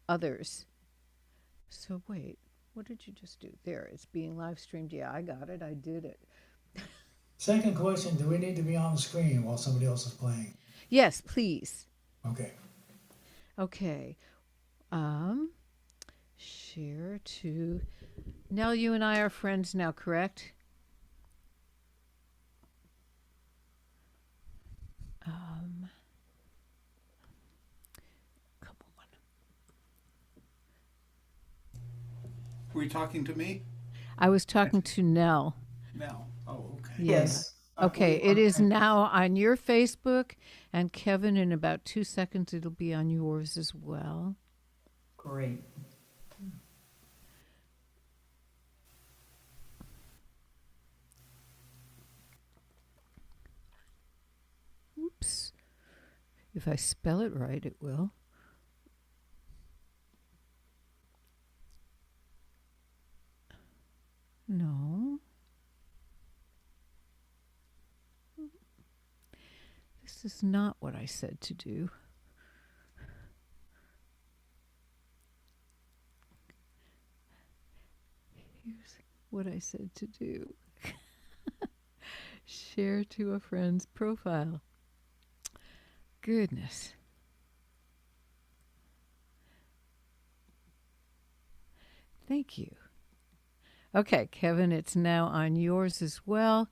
others. So wait, what did you just do? There, it's being live streamed. Yeah, I got it. I did it. Second question, do we need to be on the screen while somebody else is playing? Yes, please. Okay. Okay. Um, share to Nell. You and I are friends now, correct? Um, come on. Were you talking to me? I was talking to Nell. Now. Oh, okay. Yeah. Yes. Okay, it is now on your Facebook, and Kevin, in about 2 seconds, it'll be on yours as well. Great. Oops. If I spell it right, it will. No. This is not what I said to do. Here's what I said to do. Share to a friend's profile. Goodness. Thank you. Okay, Kevin, it's now on yours as well.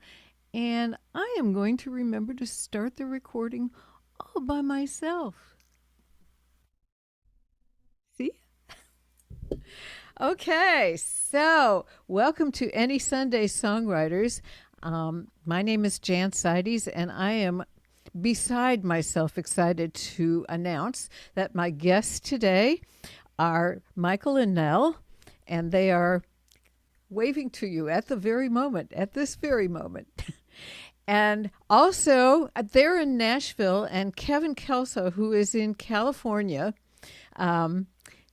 And I am going to remember to start the recording all by myself. See? Okay, so welcome to Any Sunday Songwriters. My name is Jan Seides, and I am beside myself excited to announce that my guests today are Michael and Nell, and they are waving to you at this very moment. And also, they're in Nashville, and Kevin Kelso, who is in California,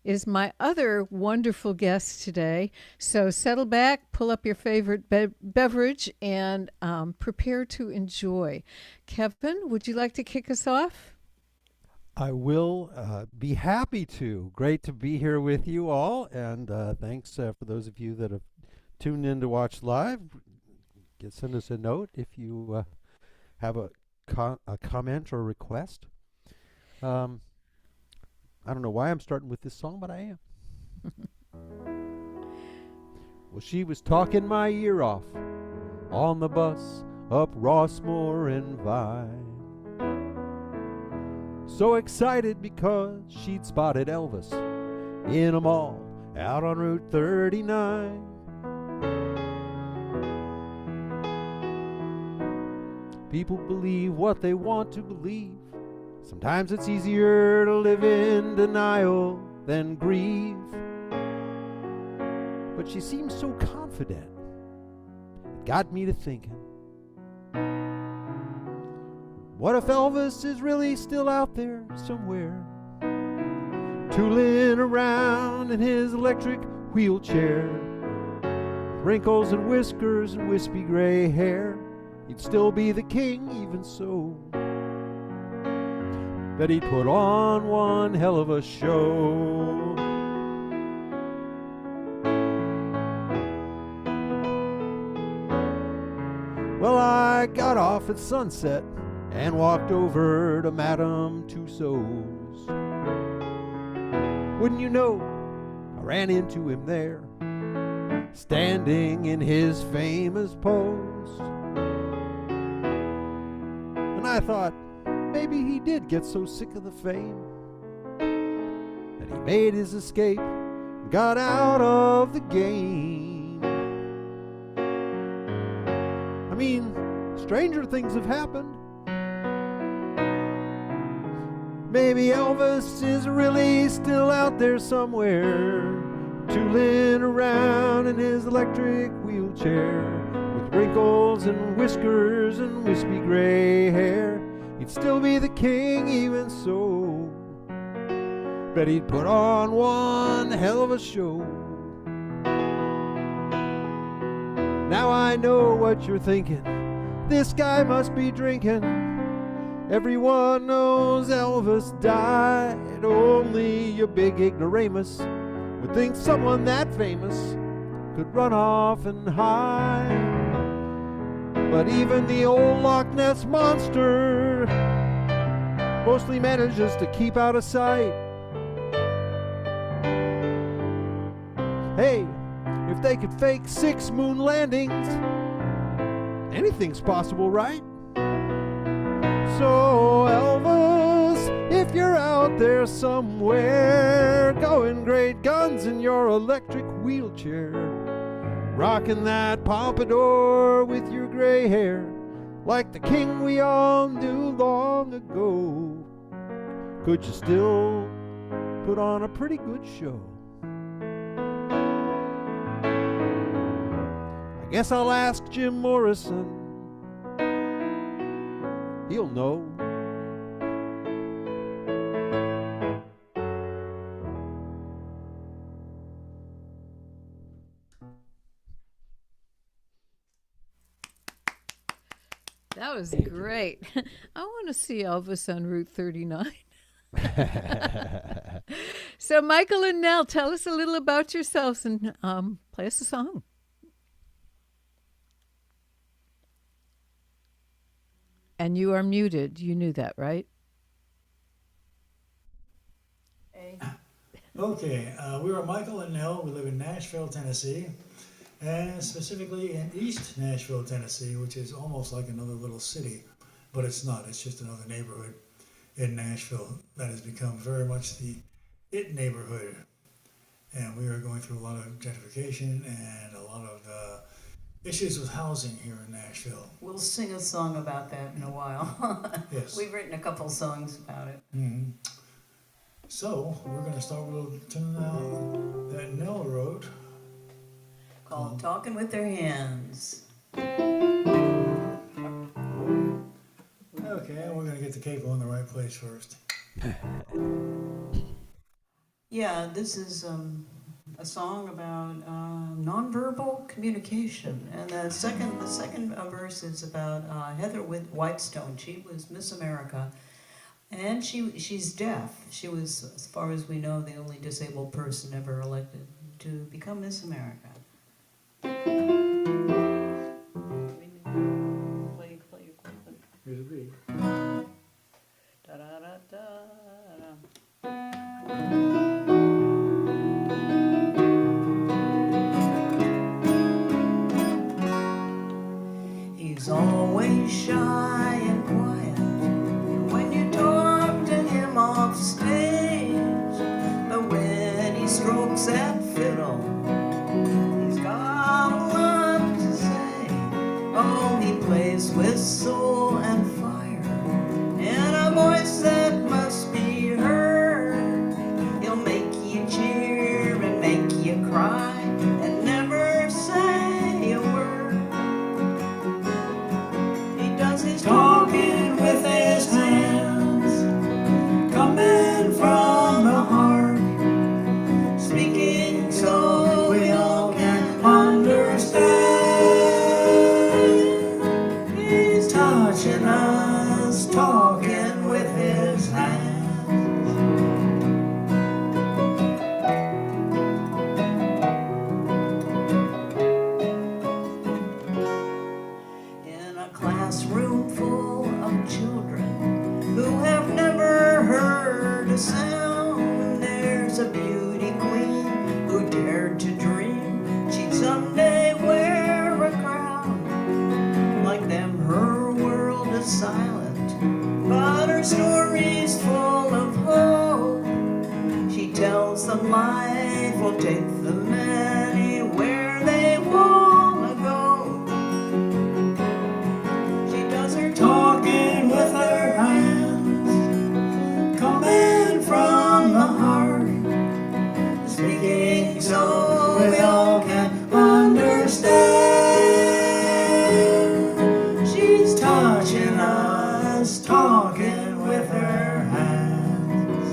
is my other wonderful guest today. So settle back, pull up your favorite beverage, and prepare to enjoy. Kevin, would you like to kick us off? I will be happy to. Great to be here with you all, and thanks for those of you that have tuned in to watch live. Send us a note if you have a comment or request. I don't know why I'm starting with this song, but I am. Well, she was talking my ear off on the bus up Rossmore and Vine. So excited because she'd spotted Elvis in a mall out on Route 39. People believe what they want to believe. Sometimes it's easier to live in denial than grieve. But she seemed so confident. It got me to thinking, what if Elvis is really still out there somewhere, tooling around in his electric wheelchair, wrinkles and whiskers and wispy gray hair? He'd still be the king, even so. Bet he'd put on one hell of a show. Well, I got off at sunset and walked over to Madame Tussauds. Wouldn't you know, I ran into him there, standing in his famous pose. And I thought, maybe he did get so sick of the fame that he made his escape, got out of the game. I mean, stranger things have happened. Maybe Elvis is really still out there somewhere, tooling around in his electric wheelchair, with wrinkles and whiskers and wispy gray hair. He'd still be the king, even so. Bet he'd put on one hell of a show. Now I know what you're thinking. This guy must be drinking. Everyone knows Elvis died. Only your big ignoramus would think someone that famous could run off and hide. But even the old Loch Ness monster mostly manages to keep out of sight. Hey, if they could fake 6 moon landings, anything's possible, right? So Elvis, if you're out there somewhere, going great guns in your electric wheelchair, rocking that pompadour with your gray hair, like the king we all knew long ago, could you still put on a pretty good show? I guess I'll ask Jim Morrison. He'll know. That was great. I want to see Elvis on Route 39. So, Michael and Nell, tell us a little about yourselves and play us a song. And you are muted. You knew that, right? Okay, we are Michael and Nell. We live in Nashville, Tennessee, and specifically in East Nashville, Tennessee, which is almost like another little city, but it's not. It's just another neighborhood in Nashville that has become very much the it neighborhood. And we are going through a lot of gentrification and a lot of issues with housing here in Nashville. We'll sing a song about that in a while. Yes. We've written a couple songs about it. Mm-hmm. So we're going to start with a tune that Nell wrote Called Talking with Their Hands. Okay, we're going to get the capo in the right place first. Yeah, this is a song about nonverbal communication, and the second verse is about Heather Whitestone. She was Miss America, and she's deaf. She was, as far as we know, the only disabled person ever elected to become Miss America. Here's a beat. He's always shy and quiet when you talk to him off stage, but when he strokes that fiddle, he's got a lot to say. Oh, he plays with soul and fire and a voice that must be heard. He'll make you cheer and make you cry and never say a word. He does his talking with his hands, coming from the heart, speaking so we all can understand. He's touching us, talking with his hands. In a classroom full of children who have never heard a sound, there's a beauty queen who dared to dream she'd someday wear a crown. Like them, her world is silent, but her story's full of hope. She tells them life will take them anywhere they wanna go. She does her talking with her hands, coming from the heart, speaking so we all can understand. She's touching us, talking with her hands.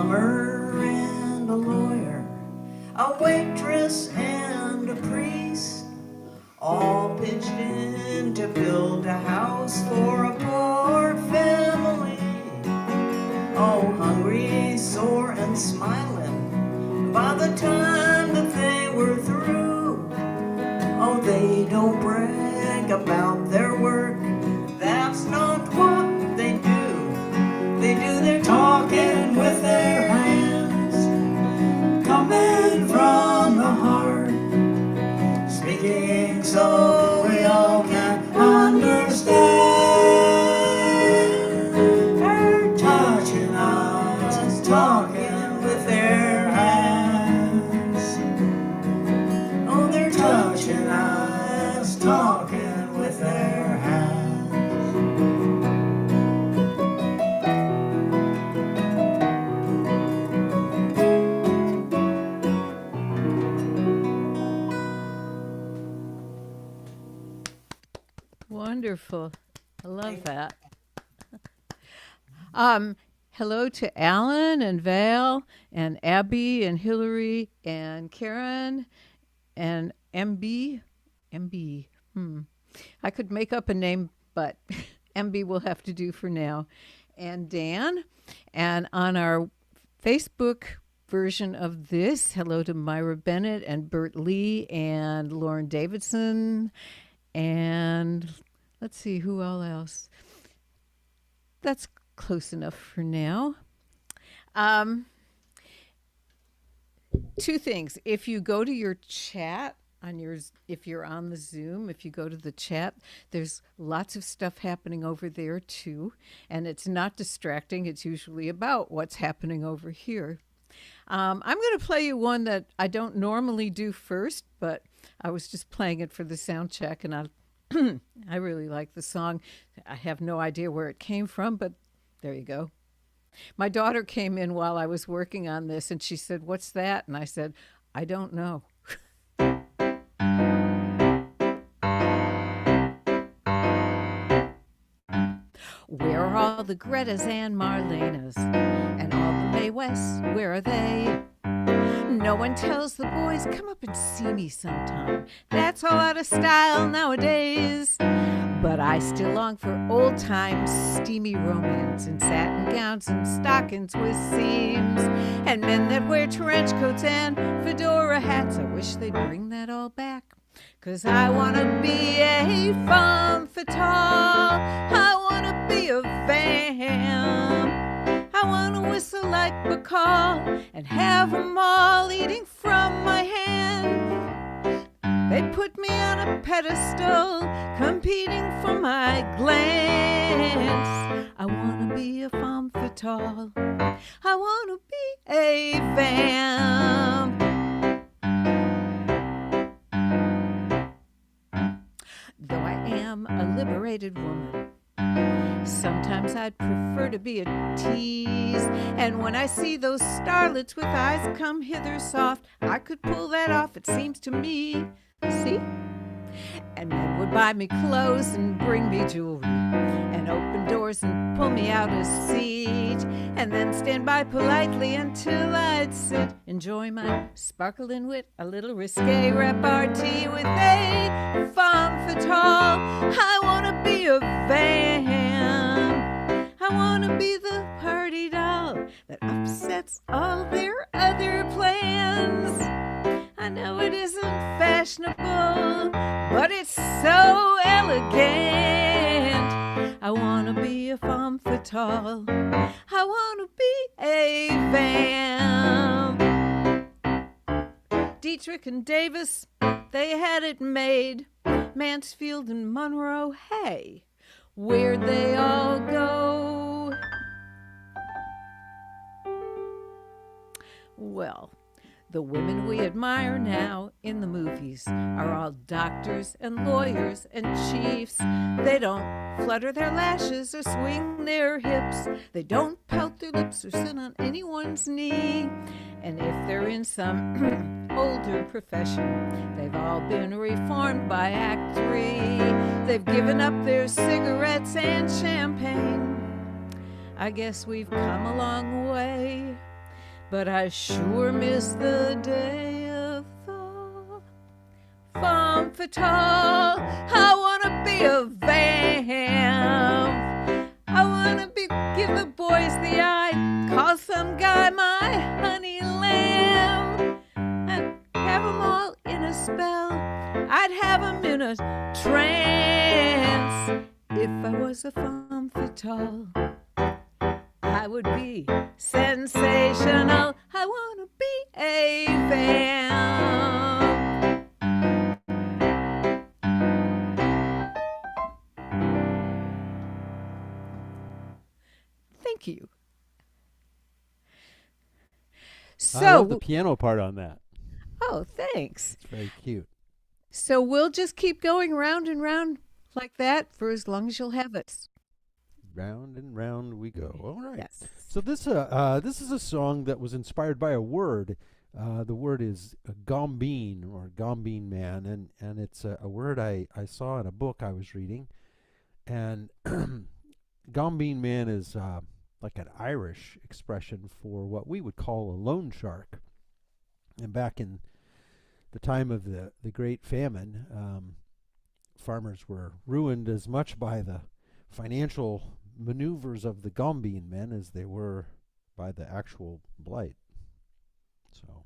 plumber and a lawyer, a waitress and a priest, all pitched in to build a house for a poor family. Oh, hungry, sore, and smiling by the time that they were through. Oh, they don't brag about their work, that's not what they do. They do their talking with their hands, coming from the heart, speaking so we all can understand. They're touching us, talking with their hands. Oh, they're touching us, talking with their hands. Wonderful. I love that. Hello to Alan and Val and Abby and Hillary and Karen and MB. I could make up a name, but MB will have to do for now. And Dan. And on our Facebook version of this, hello to Myra Bennett and Bert Lee and Lauren Davidson. And let's see, who all else? That's close enough for now. Two things. If you go to your chat on yours, if you're on the Zoom, if you go to the chat, there's lots of stuff happening over there too. And it's not distracting. It's usually about what's happening over here. I'm going to play you one that I don't normally do first, but I was just playing it for the sound check, and I really like the song. I have no idea where it came from, but there you go. My daughter came in while I was working on this, and she said, "What's that?" And I said, "I don't know." Where are all the Gretas and Marlenas and all the Mae Wests? Where are they? No one tells the boys, come up and see me sometime. That's all out of style nowadays. But I still long for old-time steamy romance in satin gowns and stockings with seams, and men that wear trench coats and fedora hats. I wish they'd bring that all back, 'cause I want to be a femme fatale. I want to be a vamp. I want to whistle like Bacall and have 'em all eating from my hand. They put me on a pedestal, competing for my glance. I want to be a femme fatale. I want to be a vamp. Though I am a liberated woman, sometimes I'd prefer to be a tease. And when I see those starlets with eyes come hither soft, I could pull that off, it seems to me. See? And men would buy me clothes and bring me jewelry and open doors and pull me out a seat, and then stand by politely until I'd sit, enjoy my sparkling wit, a little risque repartee with a femme fatale. I want to be a vamp. I want to be the party doll that upsets all their other plans. I know it isn't fashionable, but it's so elegant. I want to be a femme fatale. I want to be a vamp. Dietrich and Davis, they had it made. Mansfield and Monroe, hey, where'd they all go? Well, the women we admire now in the movies are all doctors and lawyers and chiefs. They don't flutter their lashes or swing their hips. They don't pout their lips or sit on anyone's knee. And if they're in some older profession, they've all been reformed by Act 3. They've given up their cigarettes and champagne. I guess we've come a long way. but I sure miss the day of the femme fatale. I wanna be a vamp. I wanna give the boys the eye, call some guy my honey lamb, and have 'em all in a spell. I'd have 'em in a trance. If I was a femme fatale, I would be sensational. I wanna be a vamp. Thank you. I love the So, piano part on that. oh, thanks. It's very cute. So we'll just keep going round and round like that for as long as you'll have us. Round and round we go. All right. Yes. So this is a song that was inspired by a word. The word is gombeen, or gombeen man, and it's a word I saw in a book I was reading. And gombeen man is like an Irish expression for what we would call a loan shark. And back in the time of the Great Famine, farmers were ruined as much by the financial maneuvers of the gombeen men as they were by the actual blight. So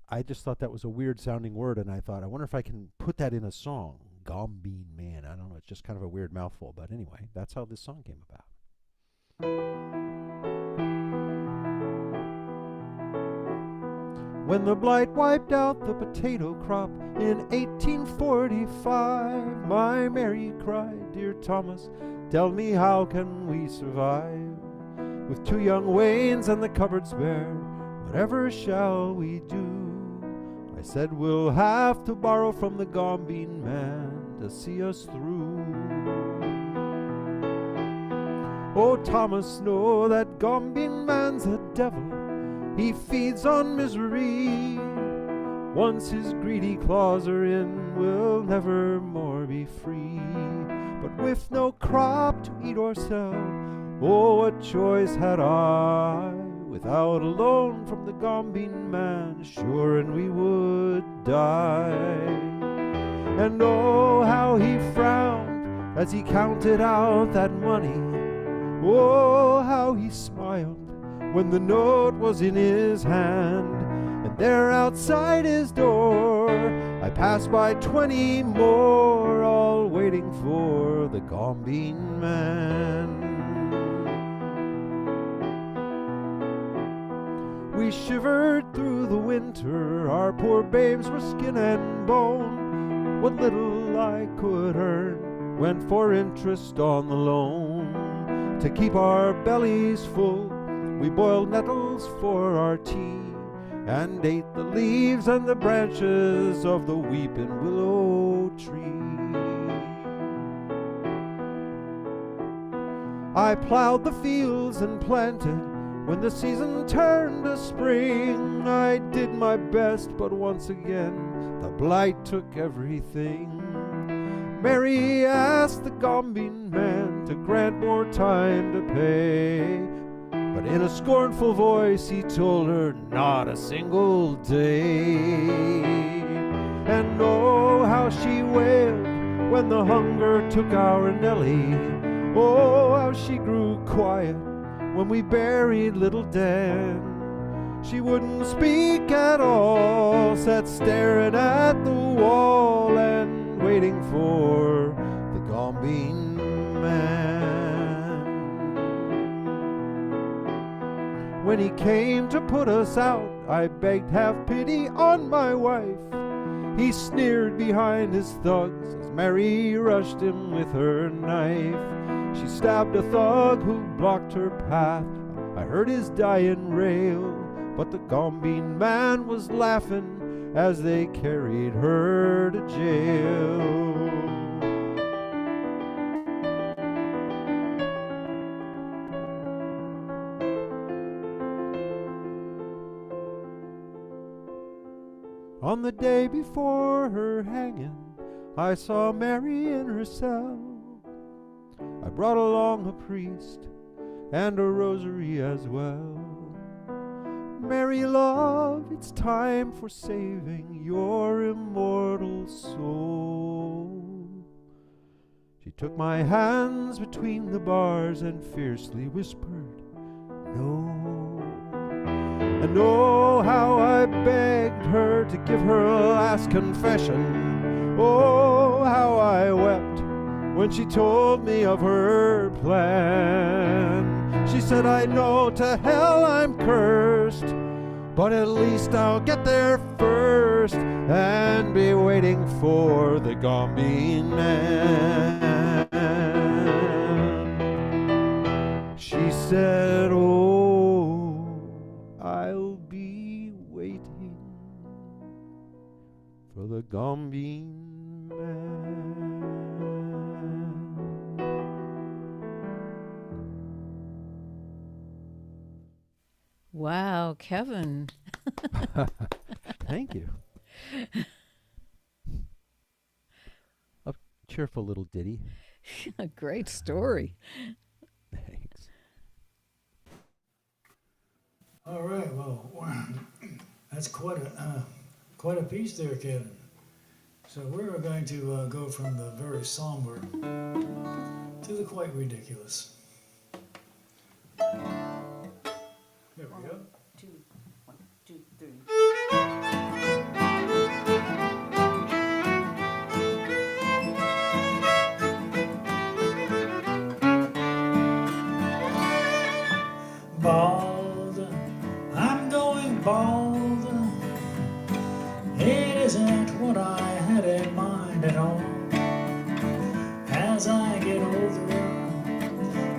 I just thought that was a weird sounding word, and I thought, I wonder if I can put that in a song. Gombeen man. I don't know, it's just kind of a weird mouthful, but anyway, that's how this song came about. When the blight wiped out the potato crop in 1845, my Mary cried, "Dear Thomas, tell me how can we survive? With 2 young wains and the cupboards bare, whatever shall we do?" I said, "We'll have to borrow from the gombeen man to see us through." Oh, Thomas, know that gombeen man's a devil. He feeds on misery. Once his greedy claws are in, we'll never more be free. But with no crop to eat or sell, oh, what choice had I? Without a loan from the gombeen man, sure and we would die. And oh, how he frowned as he counted out that money. Oh, how he smiled when the note was in his hand. And there outside his door I passed by 20 more, all waiting for the gombeen man. We shivered through the winter, our poor babes were skin and bone. What little I could earn went for interest on the loan. To keep our bellies full, we boiled nettles for our tea, and ate the leaves and the branches of the weeping willow tree. I plowed the fields and planted when the season turned to spring. I did my best, but once again the blight took everything. Mary asked the gombeen man to grant more time to pay, but in a scornful voice he told her, not a single day. And oh, how she wailed when the hunger took our Nellie. Oh, how she grew quiet when we buried little Dan. She wouldn't speak at all, sat staring at the wall and waiting for the gombeen man. When he came to put us out, I begged have pity on my wife. He sneered behind his thugs as Mary rushed him with her knife. She stabbed a thug who blocked her path. I heard his dying rail, but the gombeen man was laughing as they carried her to jail. On the day before her hanging, I saw Mary in her cell. I brought along a priest and a rosary as well. Mary, love, it's time for saving your immortal soul. She took my hands between the bars and fiercely whispered, no. And oh, how I begged her to give her last confession. Oh, how I wept when she told me of her plan. She said, I know to hell I'm cursed, but at least I'll get there first and be waiting for the Gombeen man. She said, oh, I'll be waiting for the Gombeen man. Wow, Kevin. Thank you. A cheerful little ditty. A great story. Thanks. All right, well, that's quite a piece there, Kevin. So we're going to go from the very somber to the quite ridiculous. There we go. 1, 2, 3. Bald, I'm going bald. It isn't what I had in mind at all. As I get older,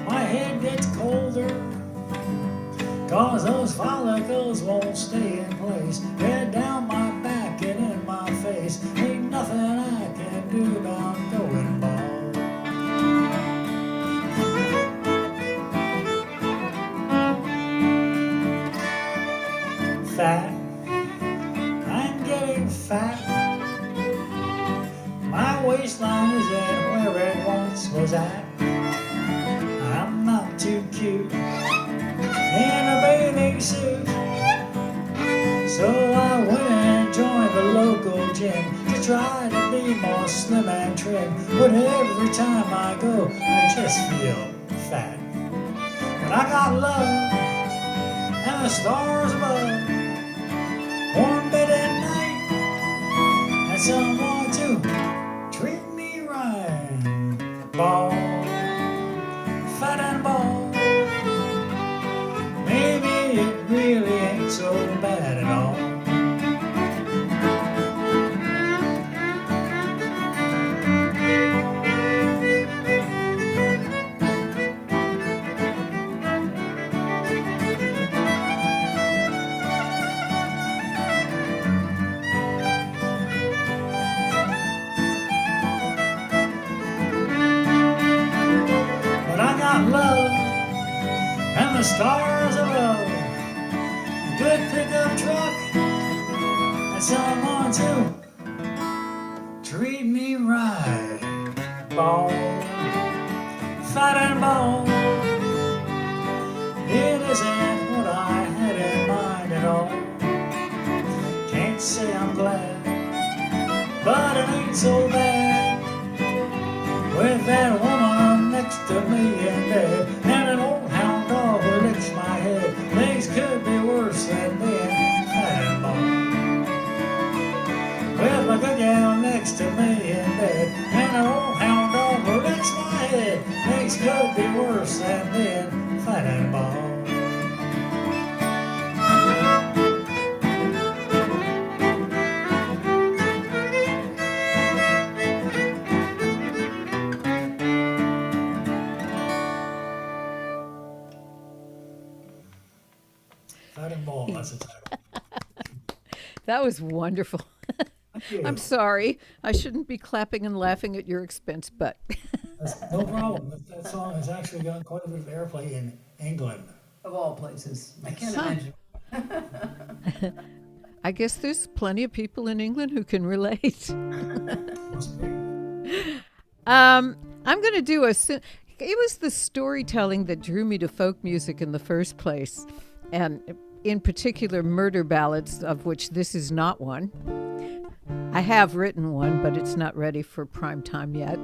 my head gets colder, 'cause those follicles won't stay in place. Head down my back and in my face. Ain't nothing I can do about going bald. Fat, I'm getting fat. My waistline is at where it once was at. I'm not too cute in a bathing suit, so I went and joined the local gym to try to be more slim and trim. But every time I go, I just feel fat. But I got love and the stars above, warm bed at night, and someone to treat me right. Bald, fat and bald, maybe it really ain't so bad at all. But I got love and the stars above, a good pickup truck, and someone to treat me right. Bald, fat and bald, it isn't what I had in mind at all. Can't say I'm glad, but it ain't so bad, with that woman next to me in bed, and an old hound dog who licks my head. Things could be worse than being fat and bald, with a good gal next to me in bed, and an old hound dog who licks my head. Things could be worse than being fat and bald. Fat and bald, that's the title. That was wonderful. Thank you. I'm sorry. I shouldn't be clapping and laughing at your expense, but That's no problem. That song has actually gotten quite a bit of airplay in England. Of all places. I can't Huh. imagine. I guess there's plenty of people in England who can relate. Must be. I'm going to do it was the storytelling that drew me to folk music in the first place. And in particular murder ballads, of which this is not one. I have written one, but it's not ready for prime time yet.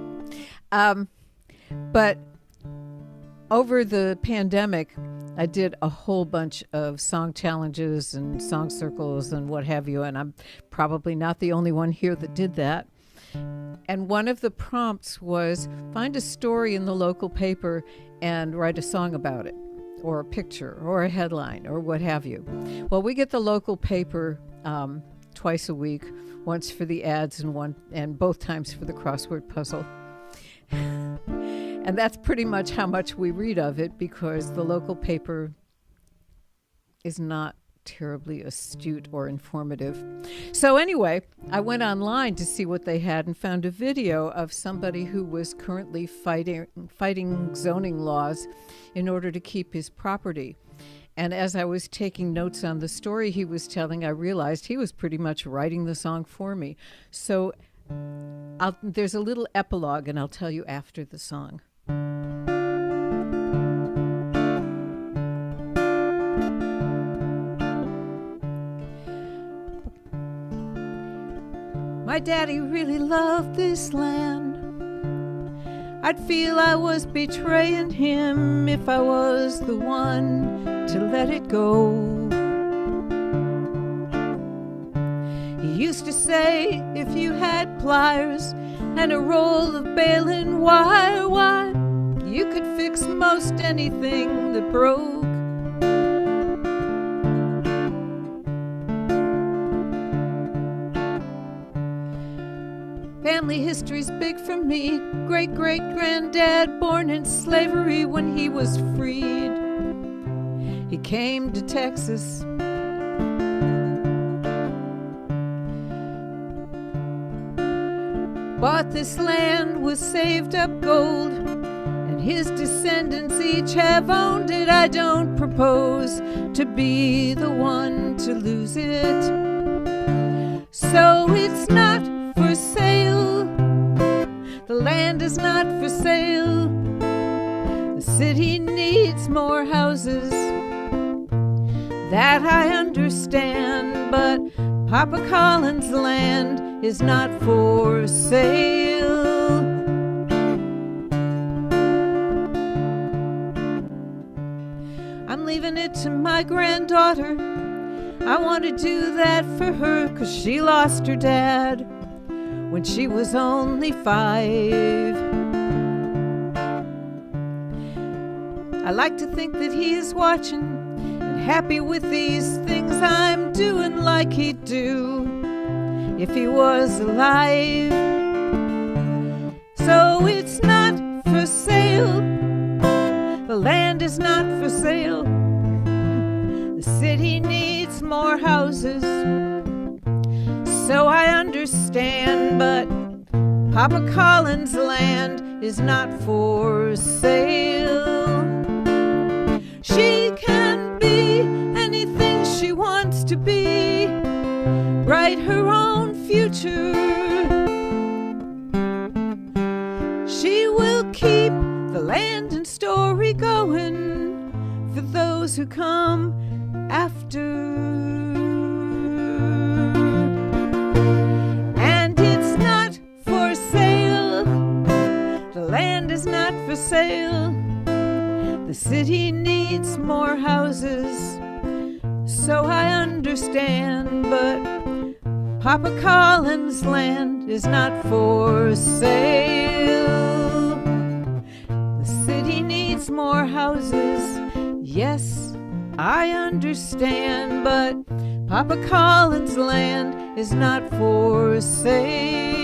But over the pandemic, I did a whole bunch of song challenges and song circles and what have you, and I'm probably not the only one here that did that. And one of the prompts was find a story in the local paper and write a song about it, or a picture, or a headline, or what have you. Well, we get the local paper twice a week, once for the ads and both times for the crossword puzzle. And that's pretty much how much we read of it, because the local paper is not terribly astute or informative. So anyway, I went online to see what they had and found a video of somebody who was currently fighting zoning laws in order to keep his property. And as I was taking notes on the story he was telling, I realized he was pretty much writing the song for me. So there's a little epilogue, and I'll tell you after the song. My daddy really loved this land. I'd feel I was betraying him if I was the one to let it go. He used to say if you had pliers and a roll of baling wire, why, you could fix most anything that broke. Family history's big for me. Great-great-granddad born in slavery when he was freed. He came to Texas. Bought this land, was saved up gold, and his descendants each have owned it. I don't propose to be the one to lose it. So it's not for sale. The land is not for sale. The city needs more houses. That I understand, but Papa Collins' land is not for sale. I'm leaving it to my granddaughter. I want to do that for her, 'cause she lost her dad when she was only 5. I like to think that he is watching and happy with these things I'm doing, like he'd do if he was alive. So it's not for sale. The land is not for sale. The city needs more houses. So I understand, but Papa Collins' land is not for sale. She can be anything she wants to be, write her own future. She will keep the land and story going for those who come after. Is not for sale. The city needs more houses. So I understand, but Papa Collins' land is not for sale. The city needs more houses. Yes, I understand, but Papa Collins' land is not for sale.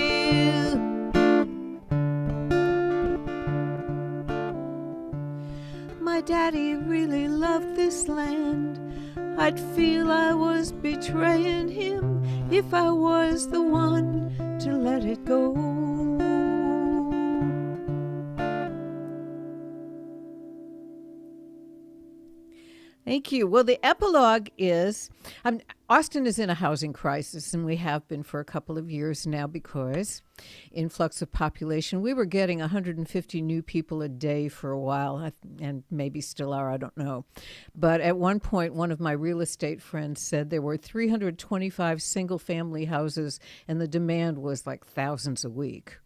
My daddy really loved this land. I'd feel I was betraying him if I was the one to let it go. Thank you. Well, the epilogue is Austin is in a housing crisis, and we have been for a couple of years now because influx of population. We were getting 150 new people a day for a while, and maybe still are, I don't know. But at one point, one of my real estate friends said there were 325 single-family houses, and the demand was like thousands a week.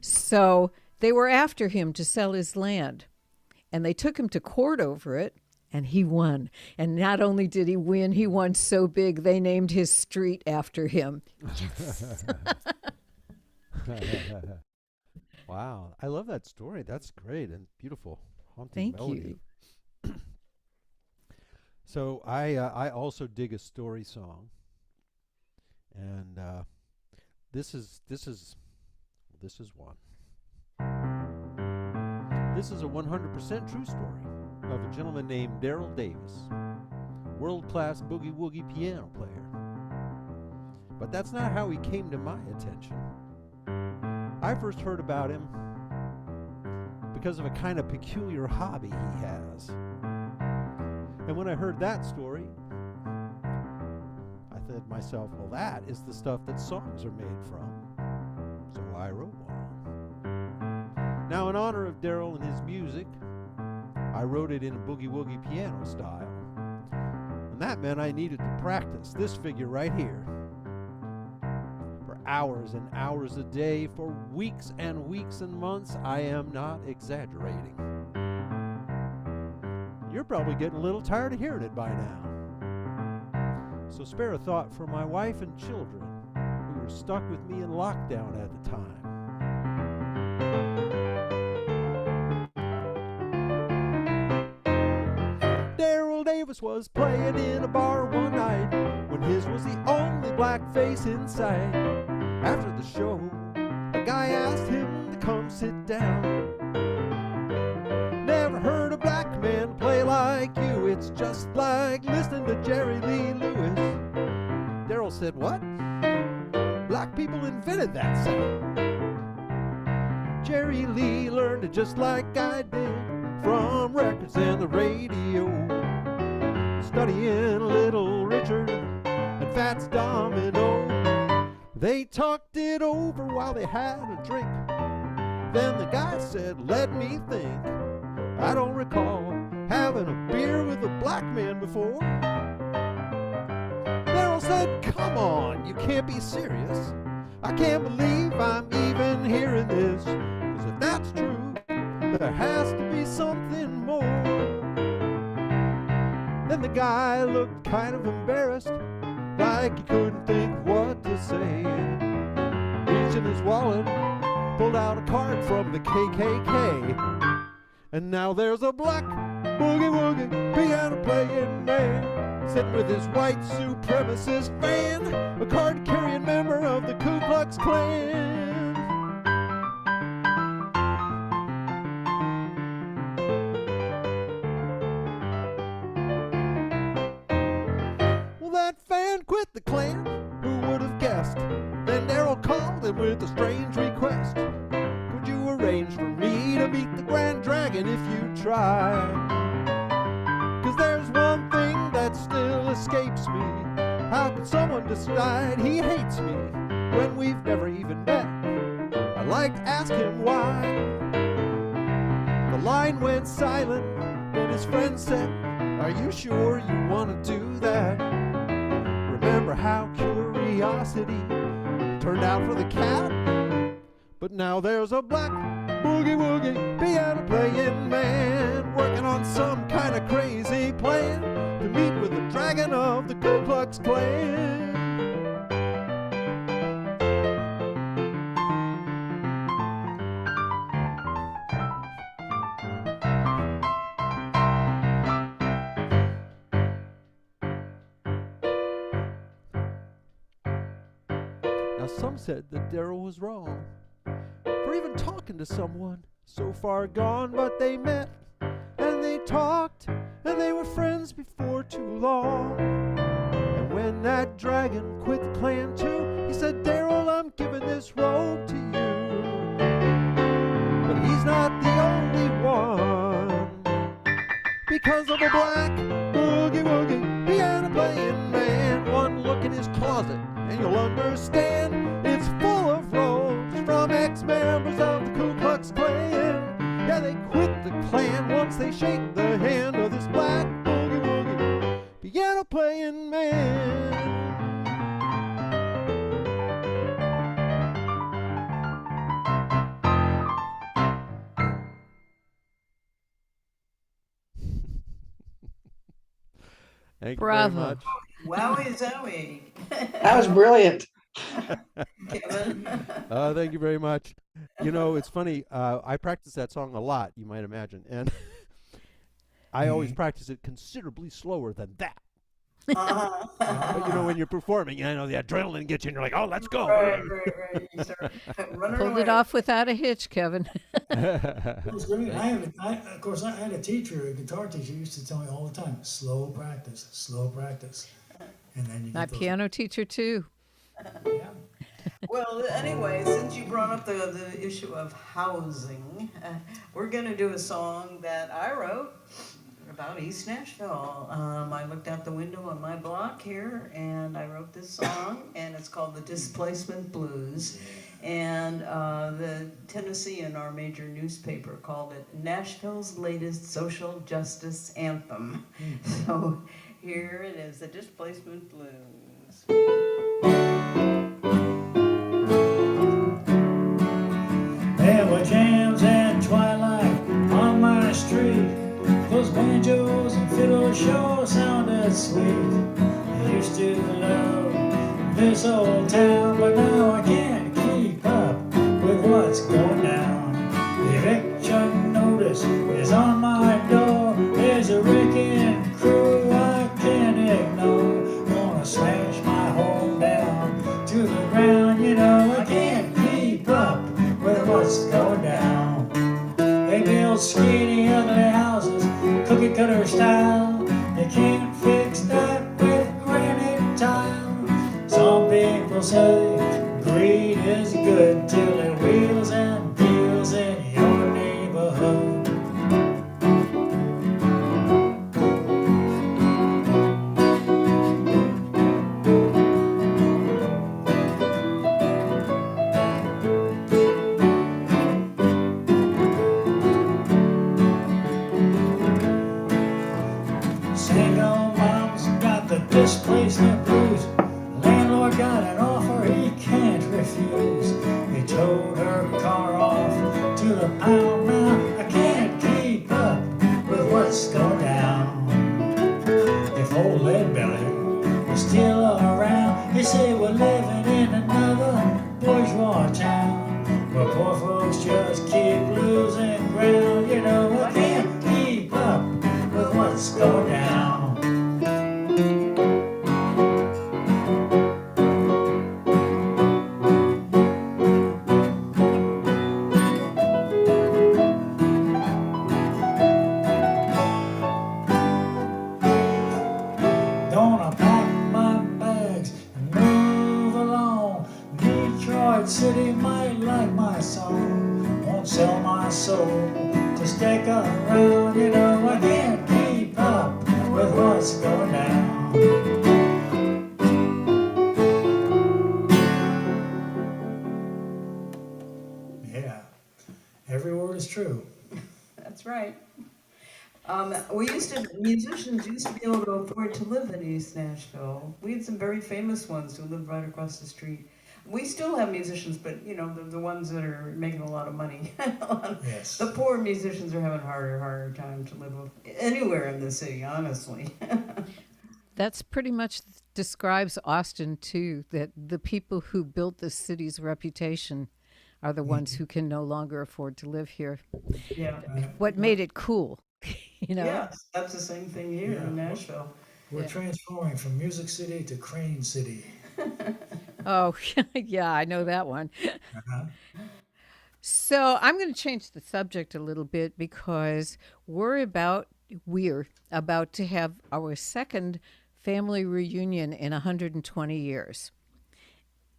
So they were after him to sell his land, and they took him to court over it. And he won. And not only did he win, he won so big they named his street after him. Yes. Wow. I love that story. That's great and beautiful. Haunting Thank melody. you. So I also dig a story song. And this is one. This is a 100% true story of a gentleman named Daryl Davis, world-class boogie-woogie piano player. But that's not how he came to my attention. I first heard about him because of a kind of peculiar hobby he has. And when I heard that story, I said to myself, well, that is the stuff that songs are made from. So I wrote one. Now, in honor of Daryl and his music, I wrote it in a boogie-woogie piano style. And that meant I needed to practice this figure right here for hours and hours a day, for weeks and weeks and months. I am not exaggerating. You're probably getting a little tired of hearing it by now. So spare a thought for my wife and children who were stuck with me in lockdown at the time. Davis was playing in a bar one night when his was the only black face in sight. After the show, a guy asked him to come sit down. Never heard a black man play like you. It's just like listening to Jerry Lee Lewis. Daryl said, what? Black people invented that sound. Jerry Lee learned it just like I did from records and the radio. Studying Little Richard and Fats Domino. They talked it over while they had a drink. Then the guy said, let me think. I don't recall having a beer with a black man before. Daryl said, come on, you can't be serious. I can't believe I'm even hearing this. 'Cause if that's true, there has to be something more. Then the guy looked kind of embarrassed, like he couldn't think what to say. Reached in his wallet, pulled out a card from the KKK. And now there's a black boogie-woogie piano-playing man sitting with his white supremacist fan, a card-carrying member of the Ku Klux Klan. That fan quit the Klan, who would have guessed? Then Daryl called him with a strange request. Could you arrange for me to meet the Grand Dragon if you try? 'Cause there's one thing that still escapes me. How could someone decide he hates me when we've never even met? I'd like to ask him why. The line went silent, then his friend said, are you sure you want to do that? Remember how curiosity turned out for the cat? But now there's a black boogie-woogie piano-playing man working on some kind of crazy plan to meet with the dragon of the Ku Klux Klan. Some said that Daryl was wrong for even talking to someone so far gone, but they met and they talked and they were friends before too long. And when that dragon quit the Klan too, he said, Daryl, I'm giving this robe to you. But he's not the only one, because of a black boogie boogie woogie, piano playing man. One look in his closet and you'll understand it's full of robes from ex-members of the Ku Klux Klan. Yeah, they quit the Klan once they shake the hand of this black boogie woogie, piano playing man. Thank you very Bravo. much. Wowie zowie. That was brilliant. Kevin. Thank you very much. You know, it's funny. I practice that song a lot, you might imagine, and I always practice it considerably slower than that. But you know, when you're performing, I know the adrenaline gets you, and you're like, "Oh, let's go!" Right. You start running Pulled away. it off without a hitch, Kevin. It was great. Of course, I had a teacher, a guitar teacher, who used to tell me all the time, slow practice, and then you My get those- piano teacher, too. Yeah. Well, anyway, since you brought up the issue of housing, we're going to do a song that I wrote about East Nashville. I looked out the window on my block here, and I wrote this song, and it's called The Displacement Blues. And the Tennessean, our major newspaper, called it Nashville's latest social justice anthem. So here it is, The Displacement Blues. There were jams and twilight on my street. Those banjos and fiddles sure sounded sweet. I used to love this old town, but now I can't keep up with what's going down. The eviction notice is on my door. There's a wrecking crew I can't ignore. Gonna smash my home down to the ground. You know I can't keep up with what's going down. They build skinny, ugly houses, cookie cutter style. They can't fix that with granite tile. Some people say greed is good till it wheels and deals in your neighborhood. Single moms got the displacement blues. Landlord got an offer he can't refuse. He towed her car off to the pound. Now I can't keep up with what's going down. If old Leadbelly was still around, he'd say we're living in another bourgeois town, where poor folks just keep losing ground. You know I can't keep up with what's going down. Gonna pack my bags and move along. Detroit City might like my song. Won't sell my soul to stick around. You know I can't keep up with what's going down. Yeah, every word is true. That's right. Musicians used to be able to afford to live in East Nashville. We had some very famous ones who lived right across the street. We still have musicians, but you know, the ones that are making a lot of money. Yes. The poor musicians are having harder time to live anywhere in the city, honestly. That's pretty much describes Austin, too, that the people who built the city's reputation are the ones who can no longer afford to live here. Yeah. What made it cool, you know? Yes, that's the same thing here Yeah. in Nashville. We're Yeah. transforming from Music City to Crane City. Oh, yeah, I know that one. Uh-huh. So I'm going to change the subject a little bit because we're about to have our second family reunion in 120 years.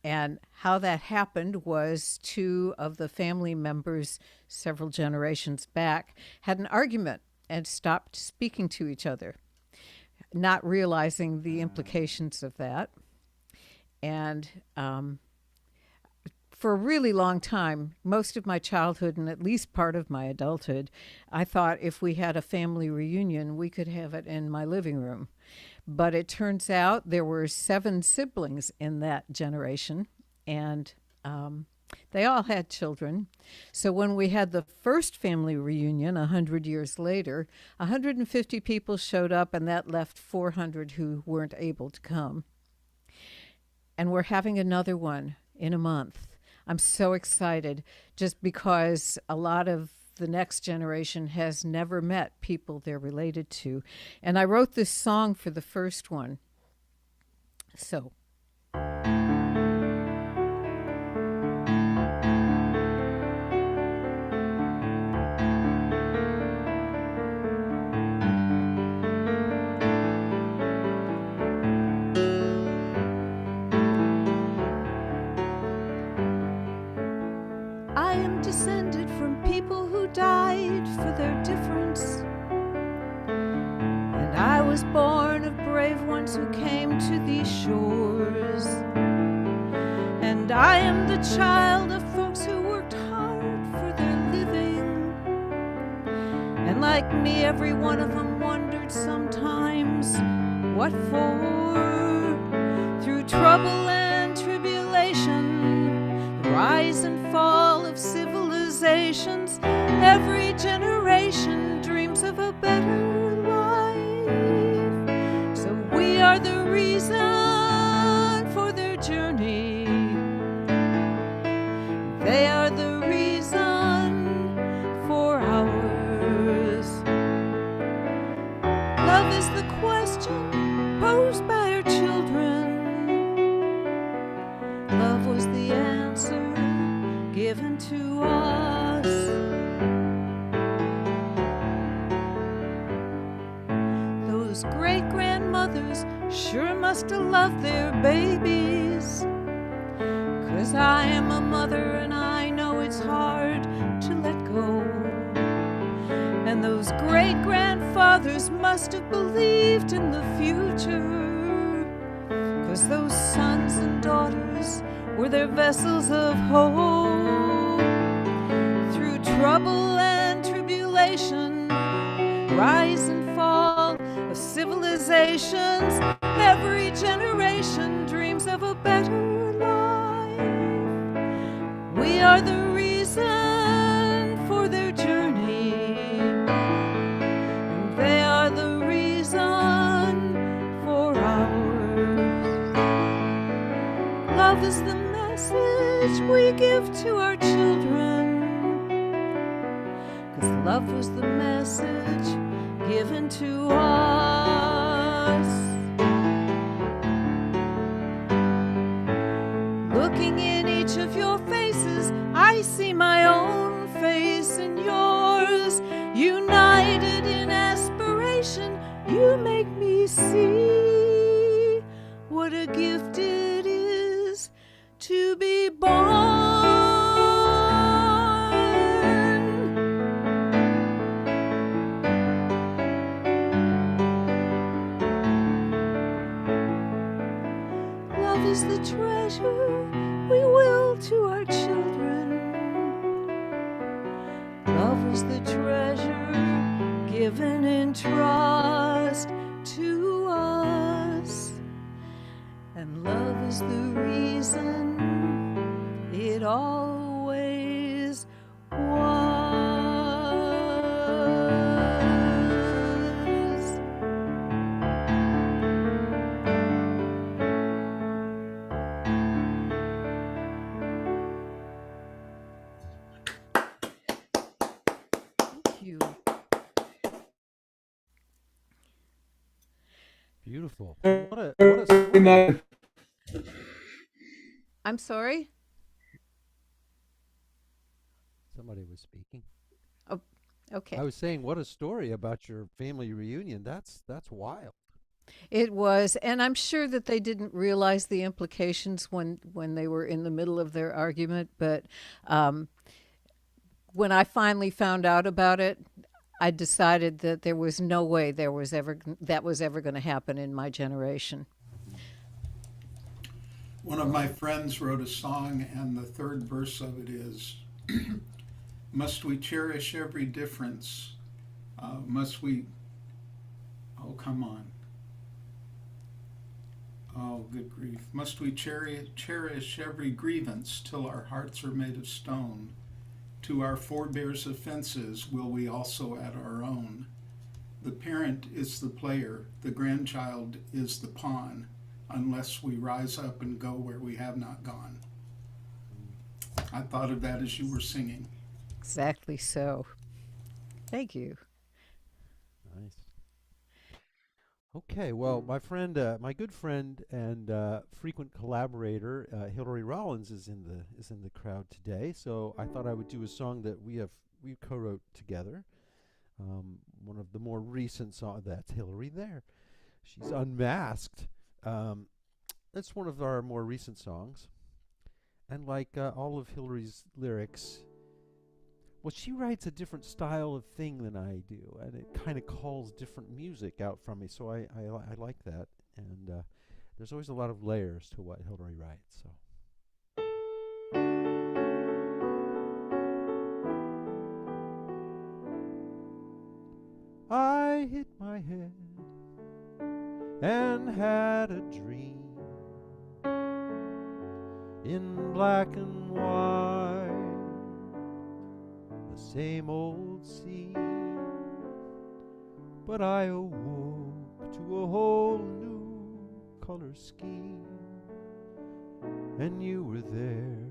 And how that happened was two of the family members several generations back had an argument and stopped speaking to each other. not realizing the implications of that. And for a really long time, most of my childhood and at least part of my adulthood, I thought if we had a family reunion, we could have it in my living room. But it turns out there were 7 siblings in that generation, and they all had children. So when we had the first family reunion 100 years later, 150 people showed up, and that left 400 who weren't able to come. And we're having another one in a month. I'm so excited just because a lot of the next generation has never met people they're related to. And I wrote this song for the first one. So. I am descended from people who died for their difference. And I was born of brave ones who came to these shores. And I am the child of folks who worked hard for their living. And like me, every one of them wondered sometimes, what for? Through trouble and tribulation, the rise and fall of civilizations, every generation dreams of a better life. So we are the reason for their journey. They are the reason for ours. Love is the question posed by our children. Love was the answer given to us. Those great-grandmothers sure must have loved their babies. 'Cause I am a mother and I know it's hard to let go. And those great-grandfathers must have believed in the future. 'Cause those sons and daughters were their vessels of hope. Through trouble and tribulation, rise and fall of civilizations, every generation dreams of a better life. We are the reason for their journey, and they are the reason for ours. Love is the message we give to our children, 'cause love was the message given to us. Looking in each of your faces, I see my own face in yours. United in aspiration, you make me see what a gift it is to be born. Love is the treasure we will to our children. Love was the treasure given in trust to us. And love is the reason it always was. Thank you. Beautiful. What a story. I'm sorry? Somebody was speaking. Okay. I was saying, what a story about your family reunion. That's wild. It was, and I'm sure that they didn't realize the implications when they were in the middle of their argument, but when I finally found out about it, I decided that there was no way that was ever going to happen in my generation. One of my friends wrote a song, and the third verse of it is, must we cherish every difference? Must we, oh, come on. Oh, good grief. Must we cherish every grievance till our hearts are made of stone? To our forebears' offenses will we also add our own? The parent is the player, the grandchild is the pawn, unless we rise up and go where we have not gone. I thought of that as you were singing. Exactly so. Thank you. Nice. Okay, well, my good friend and frequent collaborator, Hillary Rollins, is in the crowd today. So I thought I would do a song that we co-wrote together. One of the more recent songs. That's Hillary there. She's unmasked. That's one of our more recent songs. And like all of Hillary's lyrics, well, she writes a different style of thing than I do, and it kind of calls different music out from me. So I like that, and there's always a lot of layers to what Hillary writes. So. I hit my head and had a dream in black and white, the same old scene, but I awoke to a whole new color scheme, and you were there,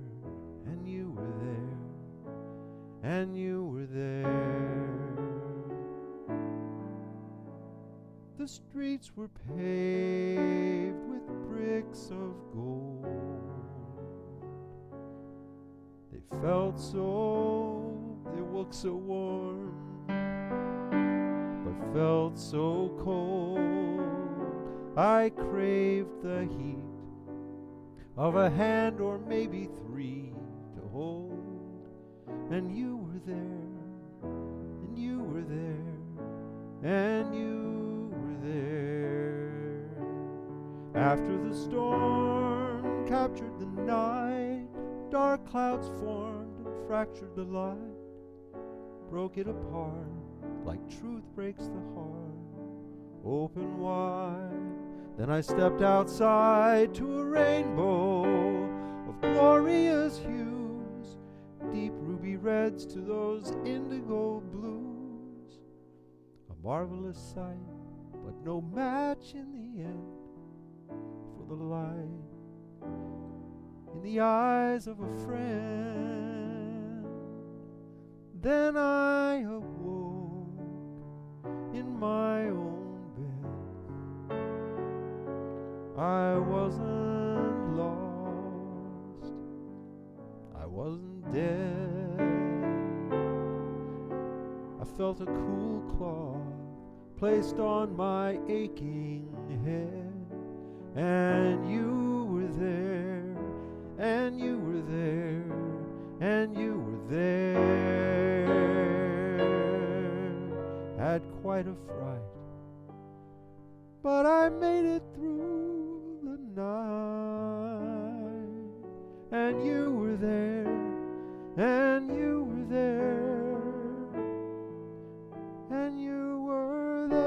and you were there, and you were there. The streets were paved with bricks of gold. They felt so, they looked so warm, but felt so cold. I craved the heat of a hand or maybe three to hold. And you were there, and you were there, and you were there. After the storm captured the night, dark clouds formed and fractured the light, broke it apart like truth breaks the heart, open wide. Then I stepped outside to a rainbow of glorious hues, deep ruby reds to those indigo blues. A marvelous sight, but no match in the end for the light in the eyes of a friend. Then I awoke in my own bed. I wasn't lost, I wasn't dead. I felt a cool cloth placed on my aching head, and you were there, and you were there, and you were there. Had quite a fright, but I made it through the night. And you were there, and you were there, and you were there.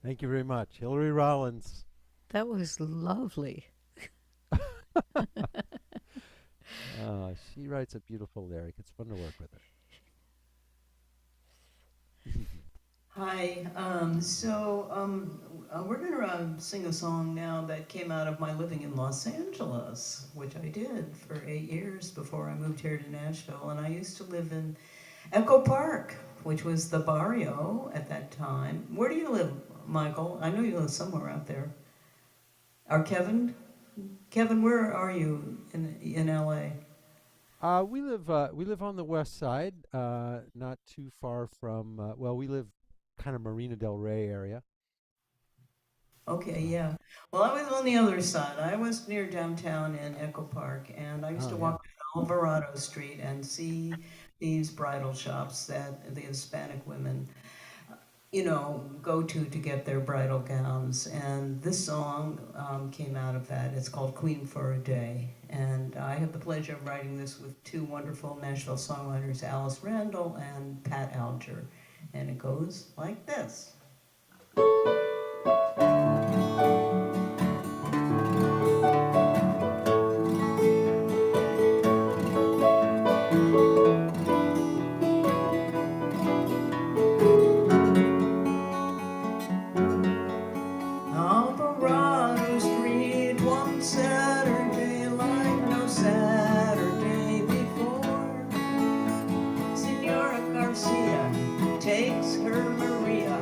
Thank you very much. Hillary Rollins. That was lovely. She writes a beautiful lyric. It's fun to work with her. Hi. We're going to sing a song now that came out of my living in Los Angeles, which I did for 8 years before I moved here to Nashville. And I used to live in Echo Park, which was the barrio at that time. Where do you live, Michael? I know you live somewhere out there. Or Kevin? Kevin, where are you in LA? We live on the west side, not too far from. We live kind of Marina Del Rey area. Okay, yeah. Well, I was on the other side. I was near downtown in Echo Park, and I used Oh to yeah. walk down Alvarado Street and see these bridal shops that the Hispanic women, go to get their bridal gowns. And this song came out of that. It's called Queen for a Day. And I have the pleasure of writing this with two wonderful Nashville songwriters, Alice Randall and Pat Alger. And it goes like this. Alvarado Street one Saturday like no Saturday before. Senora Garcia takes her Maria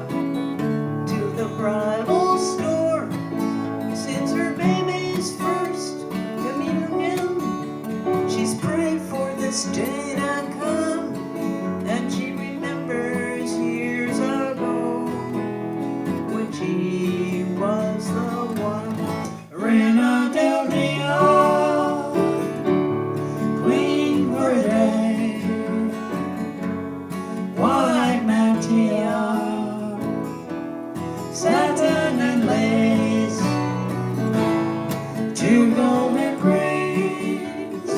to the bridal store. Since her baby's first communion, she's prayed for this day to come, and she remembers years ago when she was the one. Reina del Dia, queen for a day, white mantilla, satin and lace, two golden rings,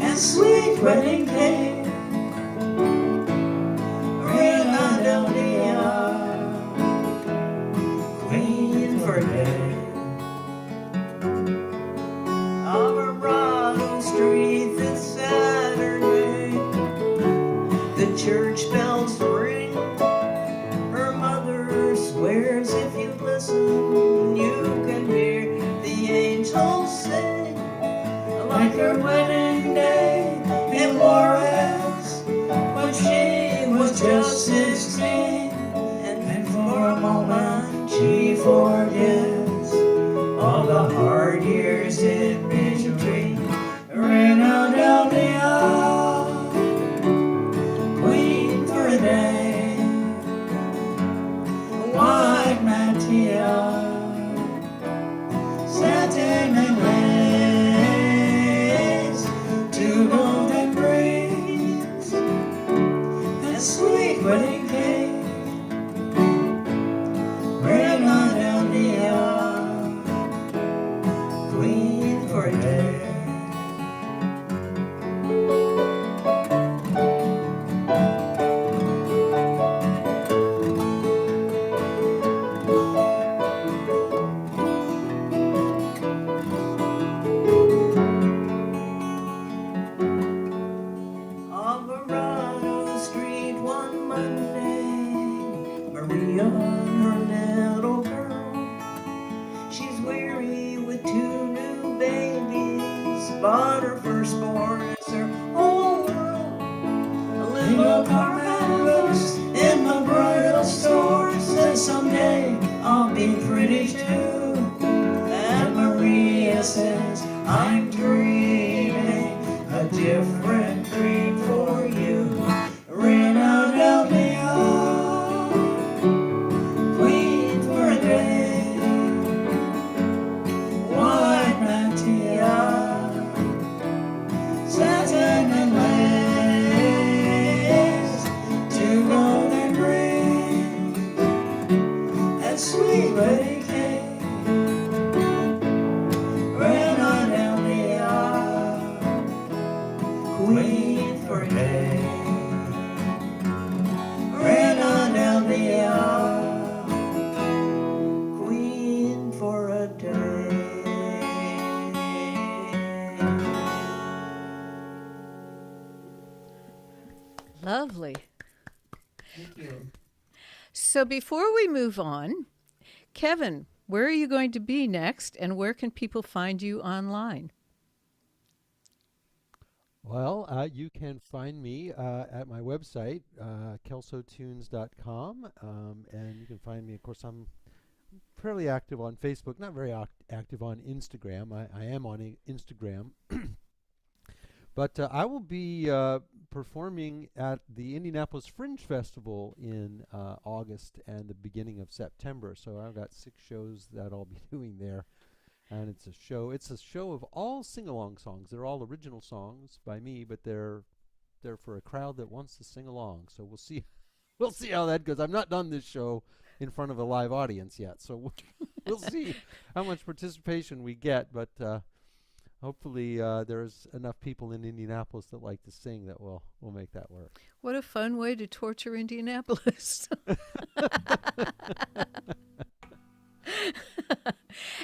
and sweet wedding cake. Reina del Dia, queen for a day. Alvarado Street this Saturday, the church bells ring. Her mother swears if you listen, you can hear the angels sing. Like her wedding day in Juarez, when she was just 16. And for a moment she forgets all the hard years in between. Reina del Dia, queen for a day, white mantilla, satin and lace, two golden rings, and sweet wedding cake. Reina del Dia, queen for a day. Alvarado Street one Monday, Maria and her little girl. She's weary with two new babies, but her firstborn is her whole world. A little Carmen looks in the bridal store, says someday I'll be pretty too. And Maria says, I'm dreaming a different dream for you. Reina del Dia, queen for a day, white mantilla, satin and lace, two golden rings, and sweet wedding cake. Reina del Dia, queen for a day. Reina del Dia, queen for a day. Lovely. Thank you. So before we move on, Kevin, where are you going to be next, and where can people find you online? Well, you can find me at my website, kelsotunes.com, and you can find me, of course, I'm fairly active on Facebook, not very active on Instagram. I am on Instagram. But I will be performing at the Indianapolis Fringe Festival in August and the beginning of September. So I've got 6 shows that I'll be doing there. And it's a show of all sing-along songs. They're all original songs by me, but they're for a crowd that wants to sing along. So we'll see how that goes. I've not done this show in front of a live audience yet, so we'll see how much participation we get. But hopefully there's enough people in Indianapolis that like to sing that we'll make that work. What a fun way to torture Indianapolis.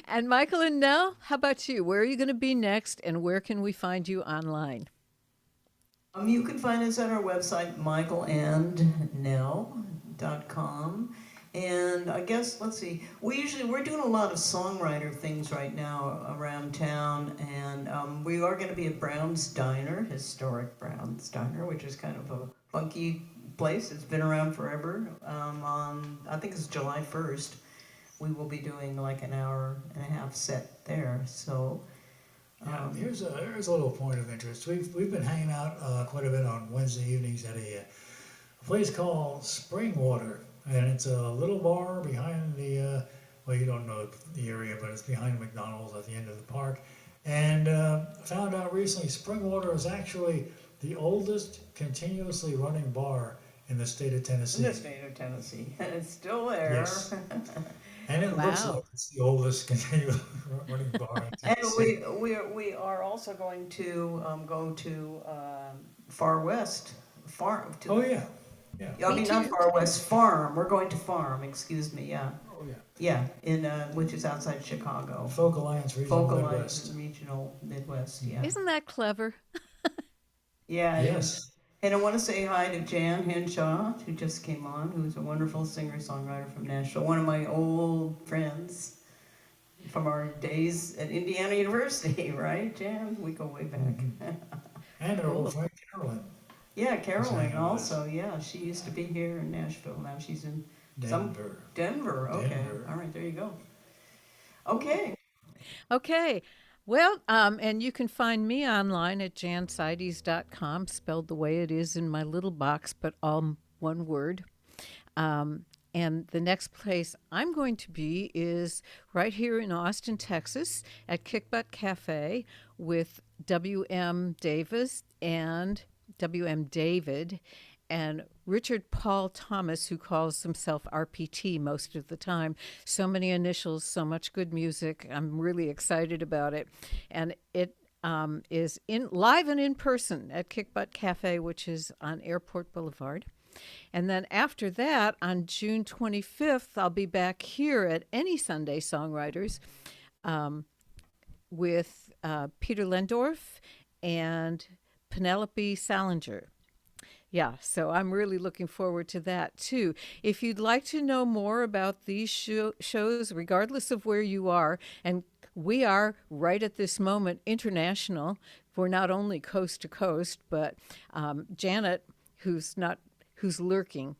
And Michael and Nell, how about you? Where are you going to be next, and where can we find you online? You can find us at our website, michaelandnell.com. And I guess, let's see, we're doing a lot of songwriter things right now around town, and we are going to be at Brown's Diner, historic Brown's Diner, which is kind of a funky place. It's been around forever. On, I think it's July 1st, we will be doing like an hour and a half set there. So here's a little point of interest. We've been hanging out quite a bit on Wednesday evenings at a place called Springwater, and it's a little bar behind the well, you don't know the area, but it's behind McDonald's at the end of the park. And found out recently, Springwater is actually the oldest continuously running bar in the state of Tennessee. in the state of Tennessee, and it's still there. Yes. And it looks Wow. like it's the oldest continuous running bar in And Tennessee. we are also going to go to Far West Farm. Oh, yeah. Yeah. I mean, Me not too. Far West Farm. We're going to Farm. Excuse me. Yeah, Oh, yeah. yeah. In which is outside Chicago. Folk Alliance Regional Focal Midwest. Regional Midwest. Yeah. Isn't that clever? Yeah. it is. Yes. And I want to say hi to Jan Henshaw, who just came on, who's a wonderful singer-songwriter from Nashville, one of my old friends from our days at Indiana University, right, Jan? We go way back. And our old friend Carolyn. Yeah, Carolyn Exactly. also, yeah. She used to be here in Nashville. Now she's in Denver. Denver. Okay. Denver. All right, there you go. Okay. Okay. Well, and you can find me online at janseides.com, spelled the way it is in my little box, but all one word. And the next place I'm going to be is right here in Austin, Texas, at Kick Butt Cafe with W.M. Davis and W.M. David and Richard Paul Thomas, who calls himself RPT most of the time. So many initials, so much good music. I'm really excited about it. And it is live and in person at Kick Butt Cafe, which is on Airport Boulevard. And then after that, on June 25th, I'll be back here at Any Sunday Songwriters with Peter Lendorf and Penelope Salinger. Yeah, so I'm really looking forward to that too. If you'd like to know more about these shows, regardless of where you are, and we are right at this moment international. We're not only coast to coast, but Janet, who's lurking.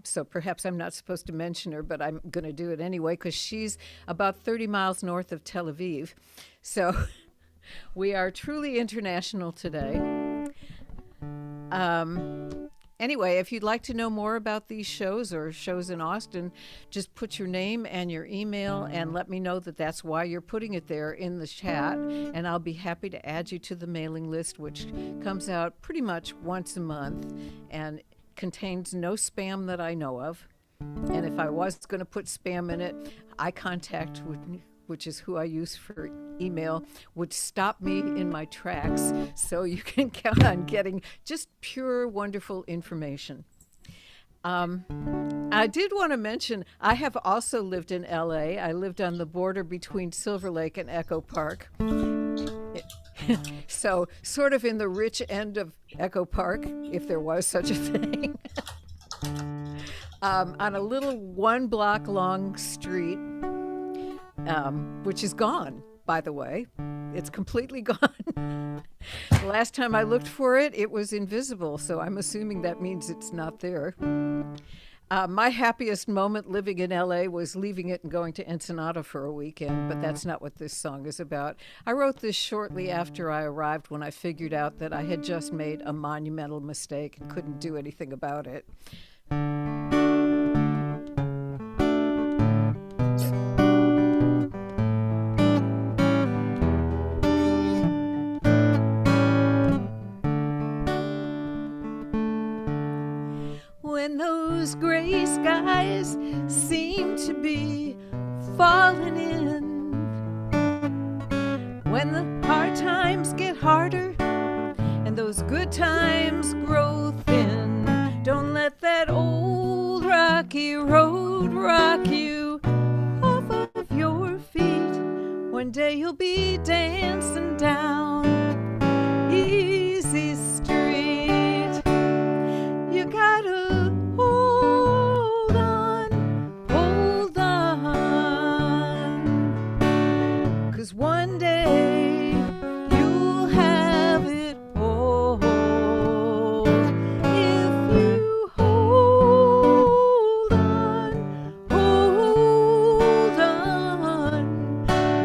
So perhaps I'm not supposed to mention her, but I'm going to do it anyway because she's about 30 miles north of Tel Aviv. So we are truly international today. Anyway, if you'd like to know more about these shows or shows in Austin, just put your name and your email and let me know that that's why you're putting it there in the chat, and I'll be happy to add you to the mailing list, which comes out pretty much once a month and contains no spam that I know of. And if I was going to put spam in it, iContact which is who I use for email, would stop me in my tracks. So you can count on getting just pure, wonderful information. I did want to mention, I have also lived in LA. I lived on the border between Silver Lake and Echo Park. So sort of in the rich end of Echo Park, if there was such a thing. On a little 1 block long street, which is gone, by the way. It's completely gone. The last time I looked for it, it was invisible, so I'm assuming that means it's not there. My happiest moment living in LA was leaving it and going to Ensenada for a weekend, but that's not what this song is about. I wrote this shortly after I arrived when I figured out that I had just made a monumental mistake and couldn't do anything about it. When those gray skies seem to be falling in, when the hard times get harder and those good times grow thin, don't let that old rocky road rock you off of your feet. One day you'll be dancing down easy street. You gotta hold on, 'cause one day you'll have it all. If you hold on,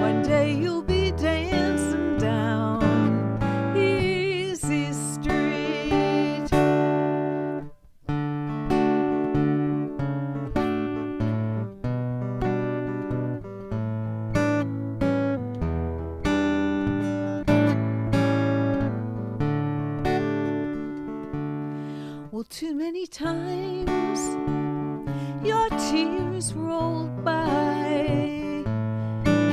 one day you'll be dancing down easy street. Well, too many times your tears rolled by.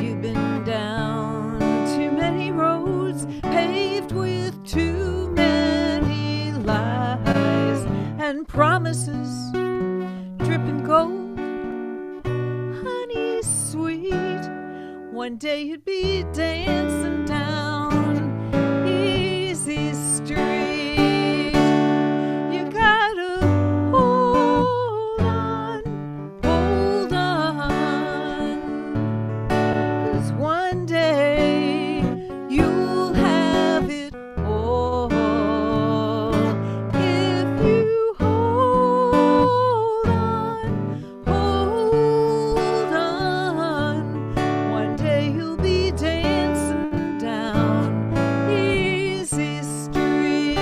You've been down too many roads paved with too many lies and promises dripping gold, honey sweet. One day you'd be dancing down easy street. You gotta hold on, 'cause one day you'll have it all. If you hold on, one day you'll be dancing down easy street.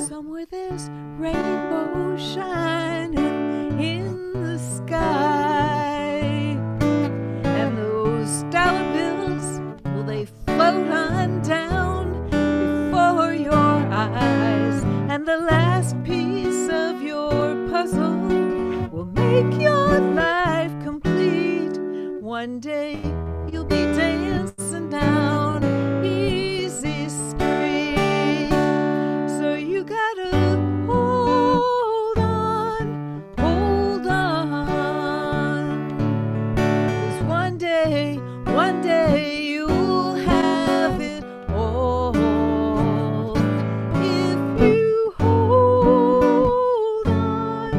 Somewhere there's rainbow shining in the sky, and those dollar bills, well, they float on down before your eyes, and the last piece of your puzzle will make your life complete. One day you'll be dancing down easy street. So you gotta hold on, 'cause one day you'll have it all. If you hold on,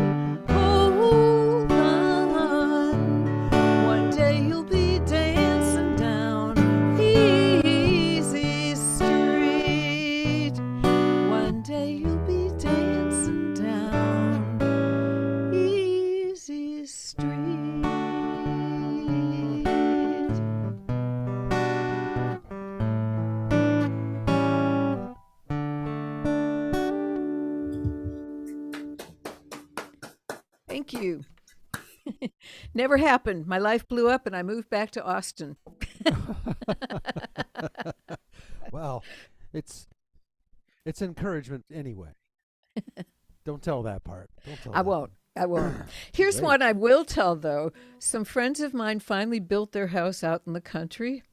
one day you'll be dancing down easy street. One day you'll be dancing down easy street. Thank you. Never happened. My life blew up and I moved back to Austin. Well, it's encouragement anyway. Don't tell that part. Don't tell I that won't. part. I won't. Here's Great. one I will tell, though. Some friends of mine finally built their house out in the country,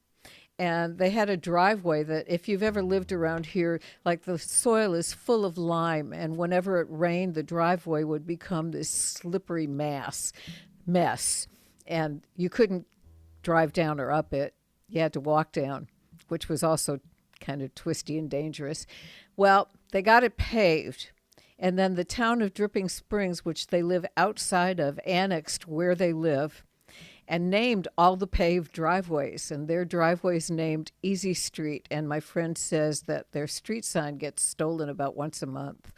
and they had a driveway that, if you've ever lived around here, like the soil is full of lime, and whenever it rained, the driveway would become this slippery mess, and you couldn't drive down or up it. You had to walk down, which was also kind of twisty and dangerous. Well, they got it paved. And then the town of Dripping Springs, which they live outside of, annexed where they live and named all the paved driveways. And their driveway's named Easy Street. And my friend says that their street sign gets stolen about once a month.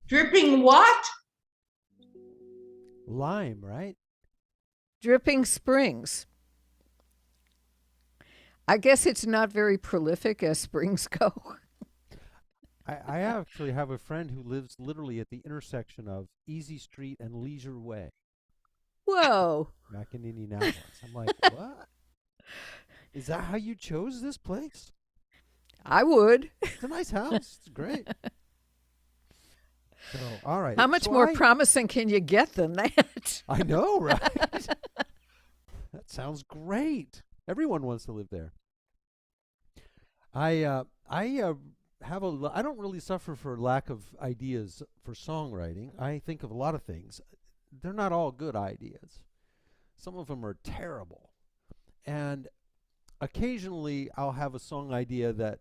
Dripping what? Lime, right? Dripping Springs. I guess it's not very prolific as springs go. I actually have a friend who lives literally at the intersection of Easy Street and Leisure Way Whoa. back in Indianapolis. I'm like, what? Is that how you chose this place? I would. It's a nice house. It's great. So, all right. How much So more promising can you get than that? I know, right? That sounds great. Everyone wants to live there. I don't really suffer for lack of ideas for songwriting. I think of a lot of things. They're not all good ideas. Some of them are terrible. And occasionally I'll have a song idea that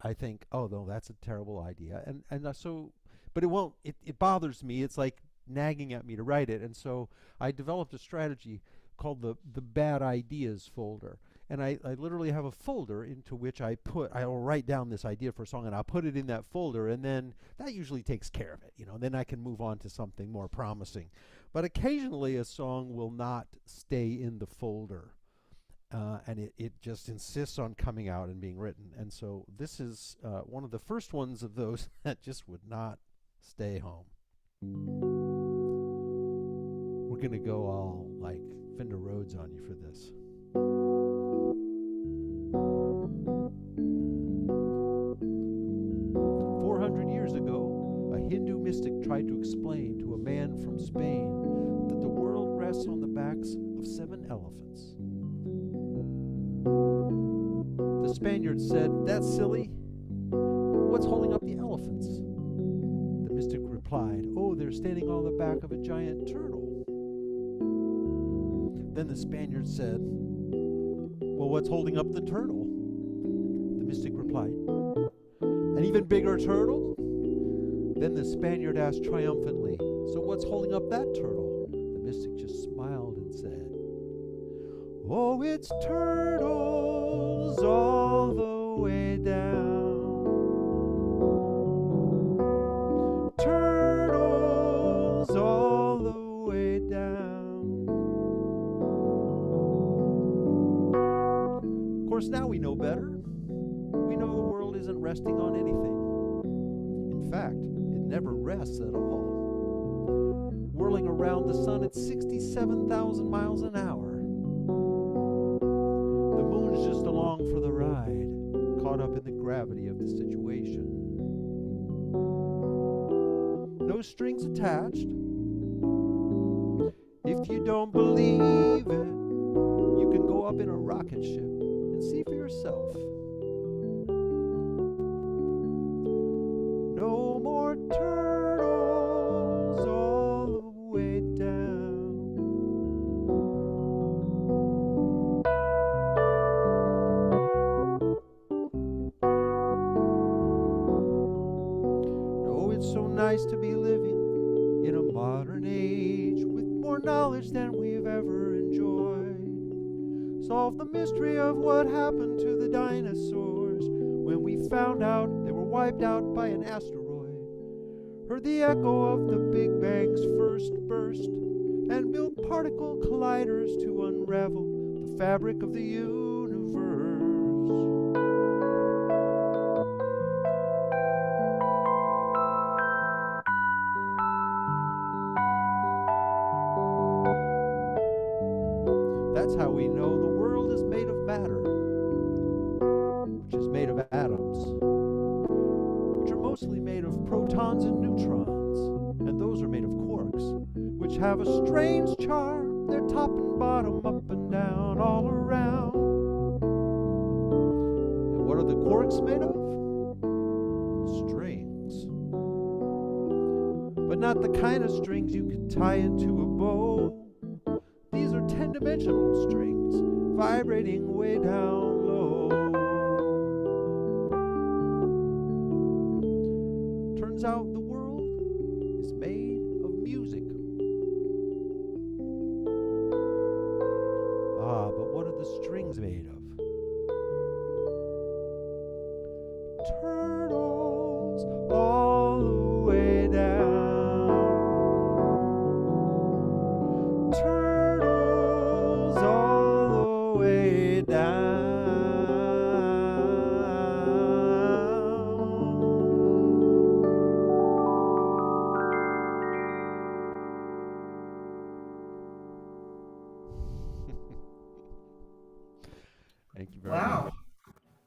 I think, oh no, that's a terrible idea. But it won't, it bothers me. It's like nagging at me to write it. And so I developed a strategy called the bad ideas folder. And I literally have a folder into which I'll write down this idea for a song and I'll put it in that folder, and then that usually takes care of it, then I can move on to something more promising. But occasionally a song will not stay in the folder, and it just insists on coming out and being written. And so this is one of the first ones of those that just would not stay home. We're going to go all like Fender Rhodes on you for this. 400 years ago, a Hindu mystic tried to explain to a man from Spain that the world rests on the backs of 7 elephants. The Spaniard said, "That's silly. What's holding up the elephants?" The mystic replied, "Oh, they're standing on the back of a giant turtle." Then the Spaniard said, "Well, what's holding up the turtle?" The mystic replied, "An even bigger turtle?" Then the Spaniard asked triumphantly, "So what's holding up that turtle?" The mystic just smiled and said, "Oh, it's turtles all the way down. Turtles all the way down." Of course, now we know better. We know the world isn't resting on anything. In fact, it never rests at all. Whirling around the sun at 67,000 miles an hour. The moon's just along for the ride, caught up in the gravity of the situation. No strings attached. If you don't believe it, you can go up in a rocket ship and see for yourself. No more turtles all the way down. Oh, it's so nice to be living in a modern age with more knowledge than we've ever enjoyed. Solve the mystery of what happened to the dinosaurs when we found out they were wiped out by an asteroid. Heard the echo of the Big Bang's first burst and built particle colliders to unravel the fabric of the universe. That's how we know the world is made of matter, which is made of atoms, which are mostly made of protons and neutrons, and those are made of quarks, which have a strange charm. They're top and bottom, up and down, all around. And what are the quarks made of? Strings. But not the kind of strings you could tie into a bow. These are 10-dimensional strings, vibrating way down low. Turns out the world is made of music. Ah, but what are the strings made of? Turtles all the way Thank you very Wow.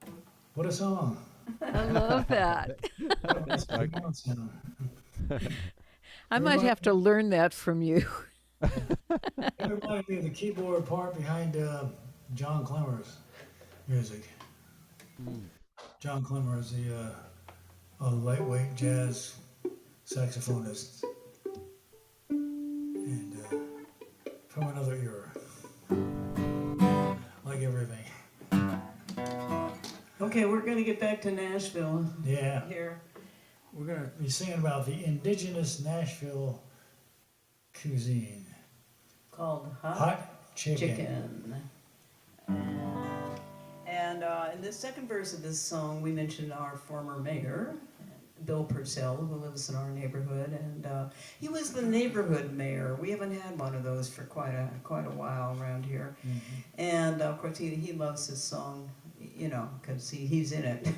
much. What a song. I love that. That's a good song. I might have to learn that from you. It reminded me of the keyboard part behind John Clemmer's music. John Clemmer is a lightweight jazz saxophonist, and from another era, like everything. Okay, we're going to get back to Nashville Yeah, here. we're gonna be singing about the indigenous Nashville cuisine, Called hot chicken. Chicken. And in the second verse of this song, we mentioned our former mayor, Bill Purcell, who lives in our neighborhood, and he was the neighborhood mayor. We haven't had one of those for quite a while around here. And of course, he loves this song, you know, because he's in it.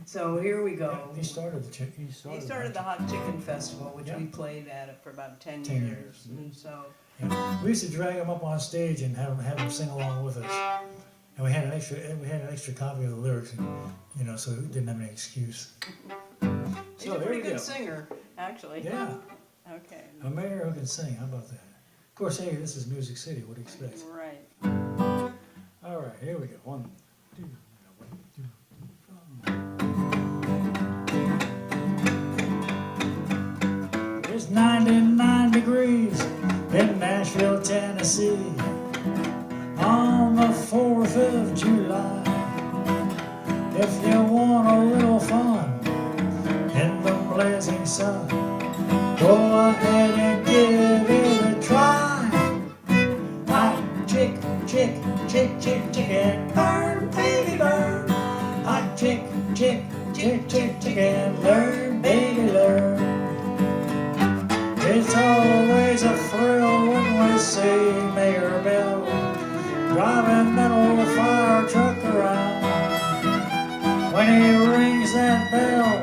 So here we go. He started the chicken. He started the Hot Chicken Festival, which Yeah. we played at it for about 10 10 years. years. And so, Yeah. We used to drag him up on stage and have him sing along with us. And we had an extra copy of the lyrics, and, so we didn't have any excuse. he's So a there pretty we good go. singer, actually. Yeah, Okay. a mayor who can sing. How about that? Of course, hey, this is Music City. What do you expect? Right. All right, here we go. 1, 2, 1, 2. It's 99 degrees in Nashville, Tennessee, on the 4th of July. If you want a little fun in the blazing sun, go ahead and give it a try. Hot chicken, burn, baby, burn. Hot chicken, learn, baby, learn. It's always a thrill when we see Mayor Bill driving that old fire truck around. When he rings that bell,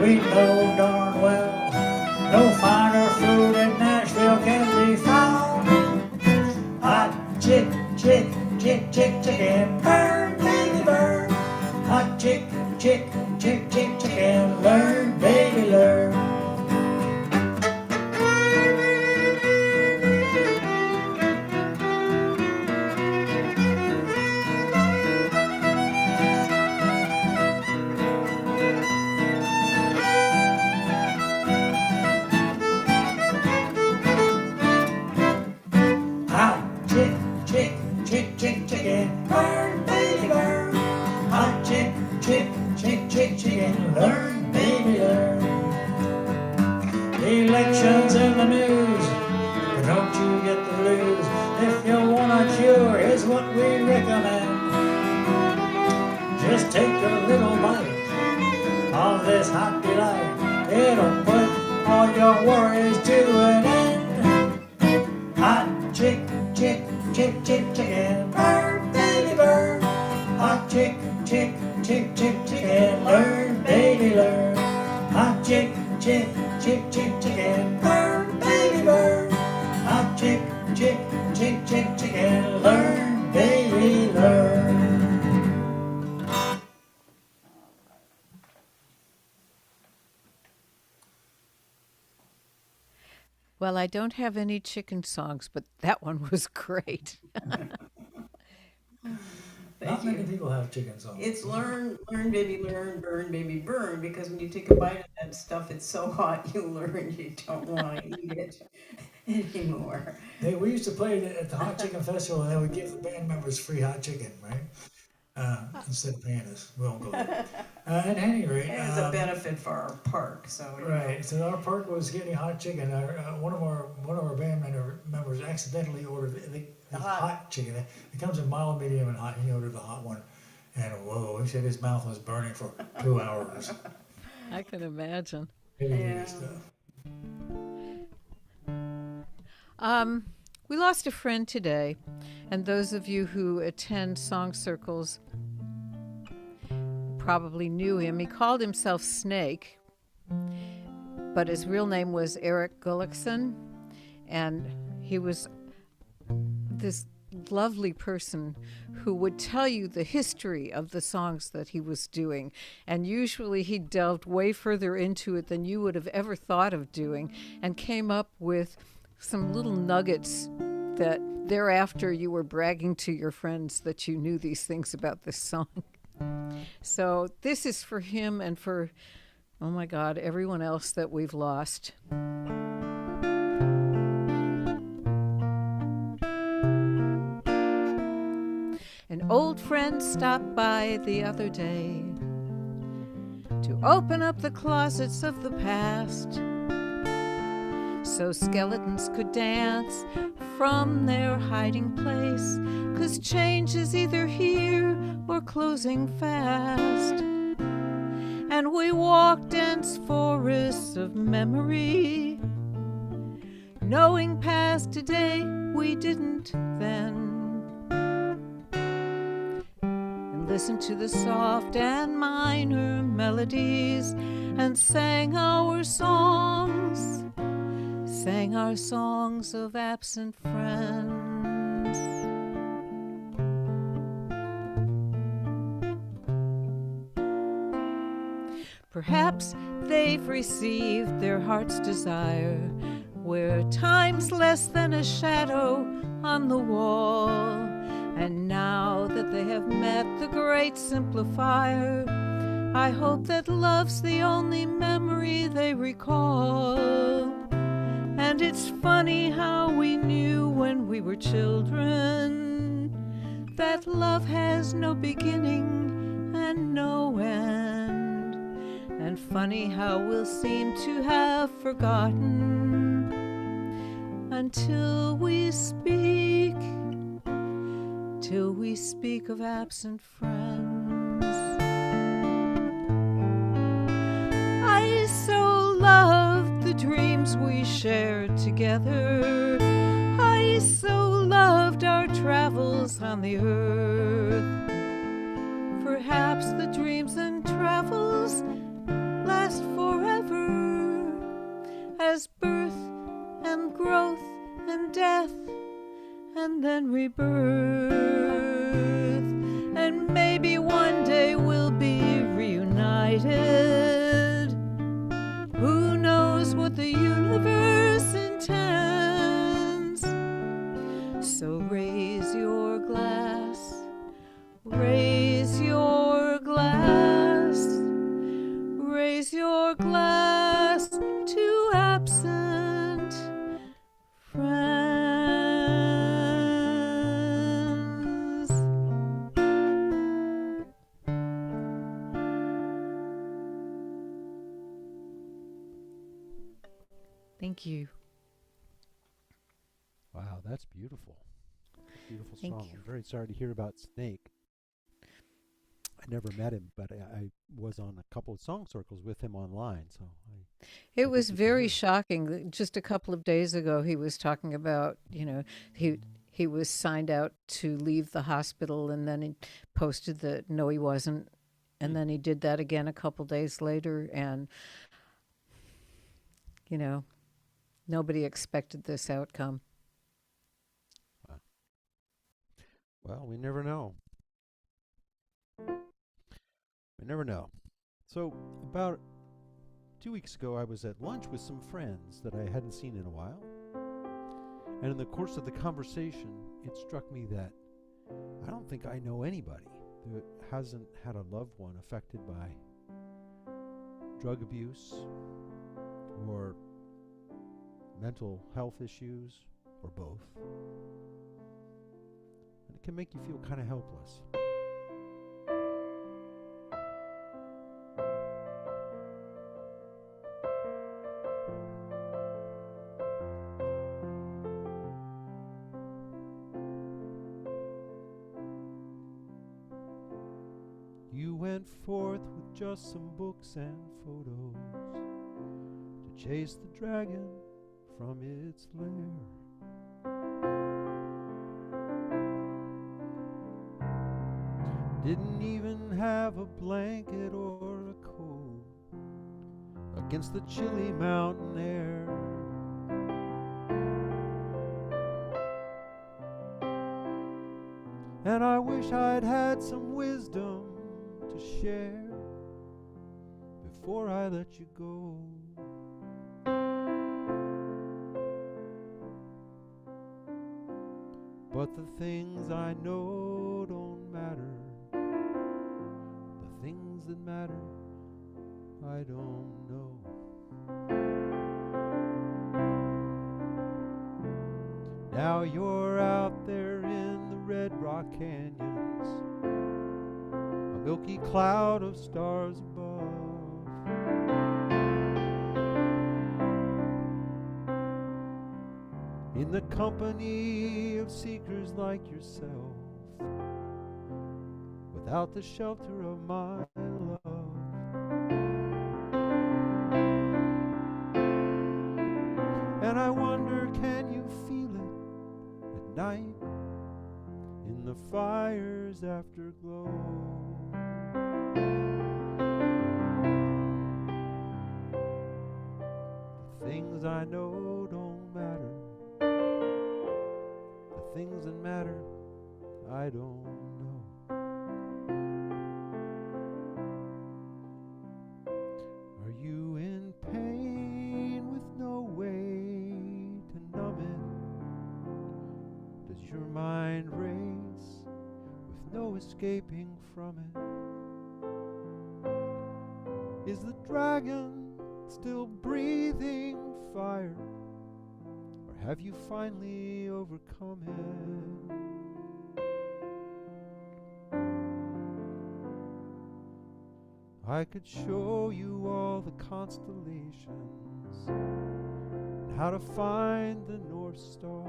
we know darn well no finer food in Nashville can be found. Hot chicken, burn, baby, burn. Hot chicken, learn, baby, learn. Hot chicken, burn, baby, burn. Hot chicken, learn, baby, learn. Elections in the news, but don't you get to lose. If you want a cure, here's what we recommend. Just take a little bite of this hot delight. It'll put all your worries to an end. Hot chicken, burn, baby, burn. Hot chicken, learn, baby, learn. Hot chicken, burn, baby, burn. Hot chicken, learn, baby, learn. Well, I don't have any chicken songs, but that one was great. Not many people have chicken songs. It's learn, baby, learn, burn, baby, burn, because when you take a bite of that stuff, it's so hot you learn you don't want to eat it anymore. We used to play it at the Hot Chicken Festival, and they would give the band members free hot chicken, right? Instead of paying us. We won't go there. At any rate, And it's a benefit for our park, so. right. So our park was getting hot chicken. One of our band members accidentally ordered the hot chicken. It comes in mild, medium, and hot. He ordered the hot one, and whoa! He said his mouth was burning for 2 hours. I can imagine. Heavy duty Yeah. stuff. We lost a friend today, and those of you who attend song circles probably knew him. He called himself Snake, but his real name was Eric Gullickson, and he was this lovely person who would tell you the history of the songs that he was doing. And usually he delved way further into it than you would have ever thought of doing, and came up with some little nuggets that thereafter you were bragging to your friends that you knew these things about this song. So this is for him and for, oh my God, everyone else that we've lost. An old friend stopped by the other day to open up the closets of the past so skeletons could dance from their hiding place, 'cause change is either here or closing fast. And we walked dense forests of memory, knowing past today we didn't then. And listened to the soft and minor melodies and sang our songs of absent friends. Perhaps they've received their heart's desire, where time's less than a shadow on the wall. And now that they have met the great simplifier, I hope that love's the only memory they recall. And it's funny how we knew when we were children that love has no beginning and no end. And funny how we'll seem to have forgotten until we speak of absent friends. I so loved the dreams we shared together. I so loved our travels on the earth. Perhaps the dreams and travels last forever, as birth and growth and death and then rebirth. And maybe one day we'll be reunited. Who knows what the universe intends? So raise your glass, raise your glass, raise your glass to absent friends. Thank you. Wow, that's beautiful. Beautiful Thank song. you. I'm very sorry to hear about Snake. I never met him, but I was on a couple of song circles with him online. So It I was think you can very hear. shocking. Just a couple of days ago, he was talking about, he was signed out to leave the hospital, and then he posted that no, he wasn't. And then he did that again a couple days later, and, nobody expected this outcome. Well, we never know. We never know. So, about 2 weeks ago, I was at lunch with some friends that I hadn't seen in a while. And in the course of the conversation, it struck me that I don't think I know anybody that hasn't had a loved one affected by drug abuse or mental health issues or both. And it can make you feel kind of helpless. You went forth with just some books and photos to chase the dragon from its lair. Didn't even have a blanket or a coat against the chilly mountain air. and I wish I'd had some wisdom to share before I let you go. But the things I know don't matter. The things that matter, I don't know. Now you're out there in the Red Rock Canyons, a milky cloud of stars above. In the company of seekers like yourself, without the shelter of my love. And I wonder, can you feel it at night in the fire's afterglow? The things I know don't matter. The things that matter, I don't know. Are you in pain with no way to numb it? Does your mind race with no escaping from it? Is the dragon still breathing fire? Or have you finally overcome it? I could show you all the constellations and how to find the North Star.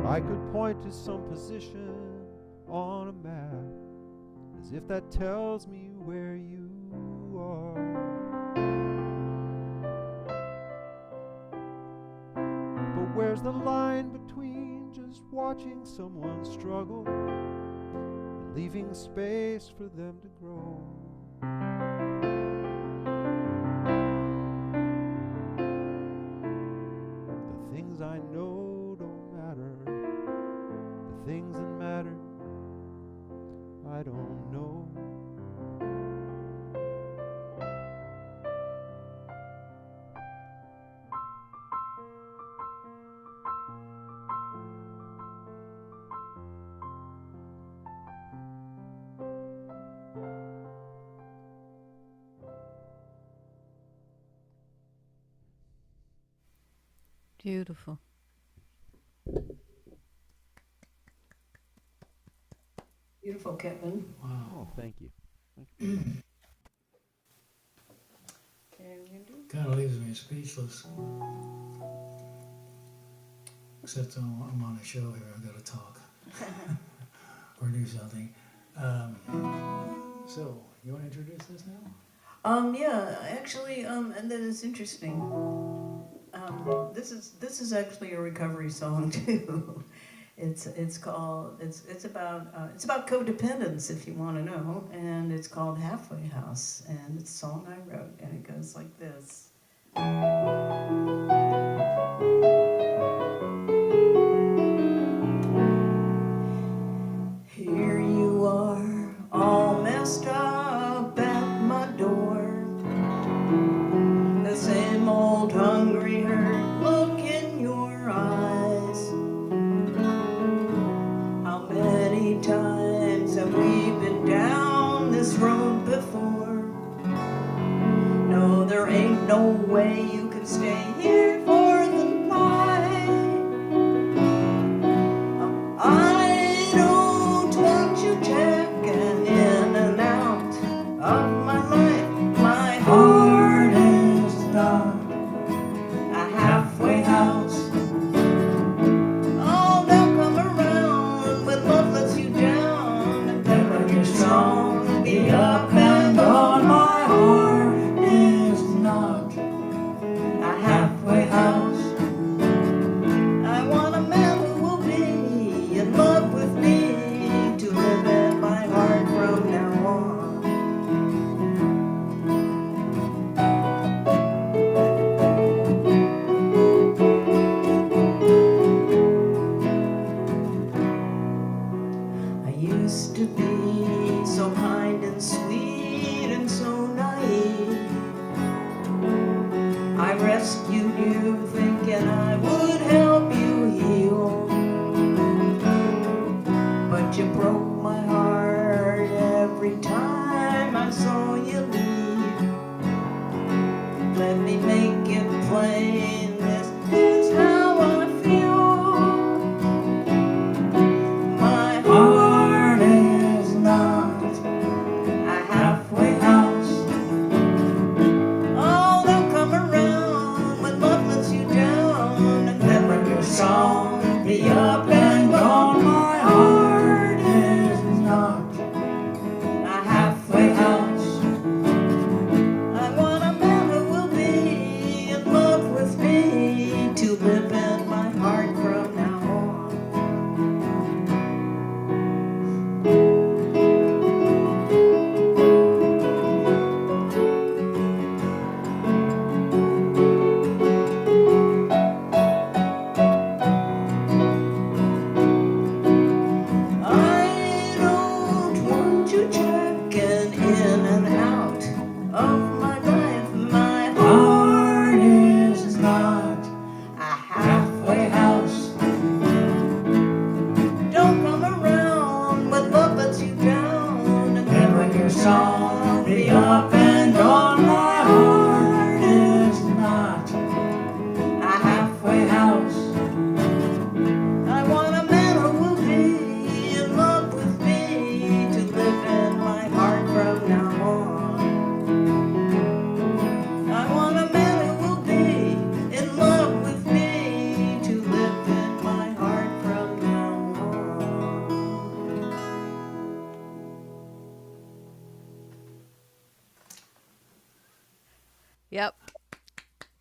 I could point to some position on a map, as if that tells me where you are. But where's the line between just watching someone struggle and leaving space for them to grow? The things I know don't matter. The things that matter, I don't know. Beautiful. Beautiful, Kevin. Oh, thank you. Kind of leaves me speechless. Except I'm on a show here, I've got to talk or do something. So, you want to introduce this now? Yeah, actually, and that is interesting. This is actually a recovery song too. It's about codependence, if you want to know, and it's called Halfway House, and it's a song I wrote, and it goes like this. Here you are, all messed up at my door. The same old hungry hurt look in your eyes. How many times have we been down this road before? No, there ain't no way you can stay here for the night. I don't want you checking in and out of my life. My heart is not a halfway house. Oh, they'll come around when love lets you down, and then when you're strong, be up and on. My heart is not a halfway house. rescued you, thinking I would help you heal. But you broke my heart every time I saw you leave. Let me make it plain, this is how I feel. My heart is not a halfway house. Oh, they'll come around when love lets you down, and then when your song be up and gone. My heart is not a halfway house. I want a man who will be in love with me, to live in my heart from now on. I don't want you checking in and out of my life. My heart is not a halfway house. Don't come around when love lets you down, and then when your song be up and gone. My heart is not a halfway house. I want a man who will be in love with me, to live in my heart from now on. I want a man who will be in love with me, to live in my heart from now on. Yep.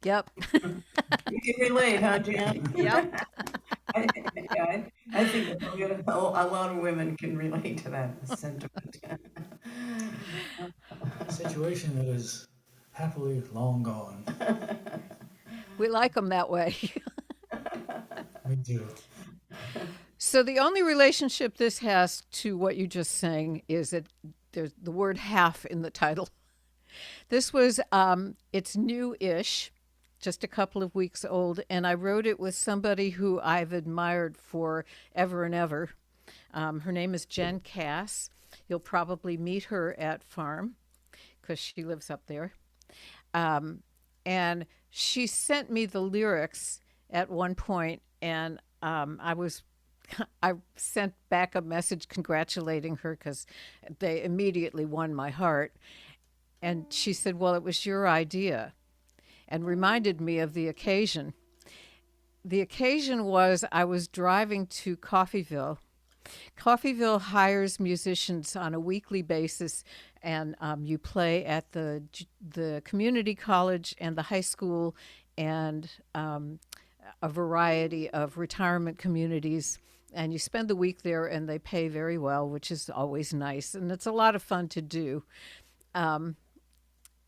Yep. You can relate, huh, Jan? Yep. I think a lot of women can relate to that sentiment. A situation that is happily long gone. We like them that way. Me too. So the only relationship this has to what you just sang is that there's the word half in the title. This was, it's new-ish, just a couple of weeks old, and I wrote it with somebody who I've admired for ever and ever. Her name is Jen Cass. You'll probably meet her at Farm because she lives up there. And she sent me the lyrics at one point, and I sent back a message congratulating her because they immediately won my heart. And she said, well, it was your idea, and reminded me of the occasion. The occasion was I was driving to Coffeyville. Coffeyville hires musicians on a weekly basis, and you play at the community college and the high school and a variety of retirement communities. And you spend the week there, and they pay very well, which is always nice. And it's a lot of fun to do.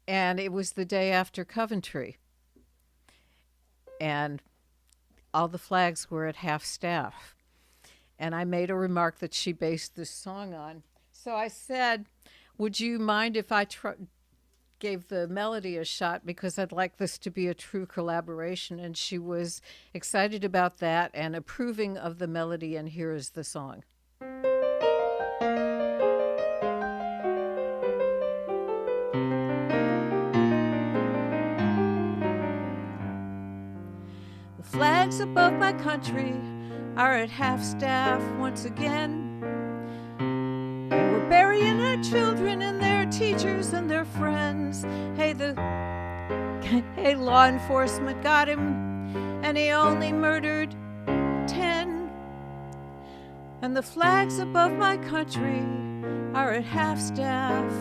And it was the day after Coventry. And all the flags were at half staff. And I made a remark that she based this song on. So I said, would you mind if I gave the melody a shot, because I'd like this to be a true collaboration? And she was excited about that and approving of the melody, and here is the song. The flags above my country are at half staff once again. And we're burying our children and their teachers and their friends. Hey, law enforcement got him, and he only murdered 10. And the flags above my country are at half staff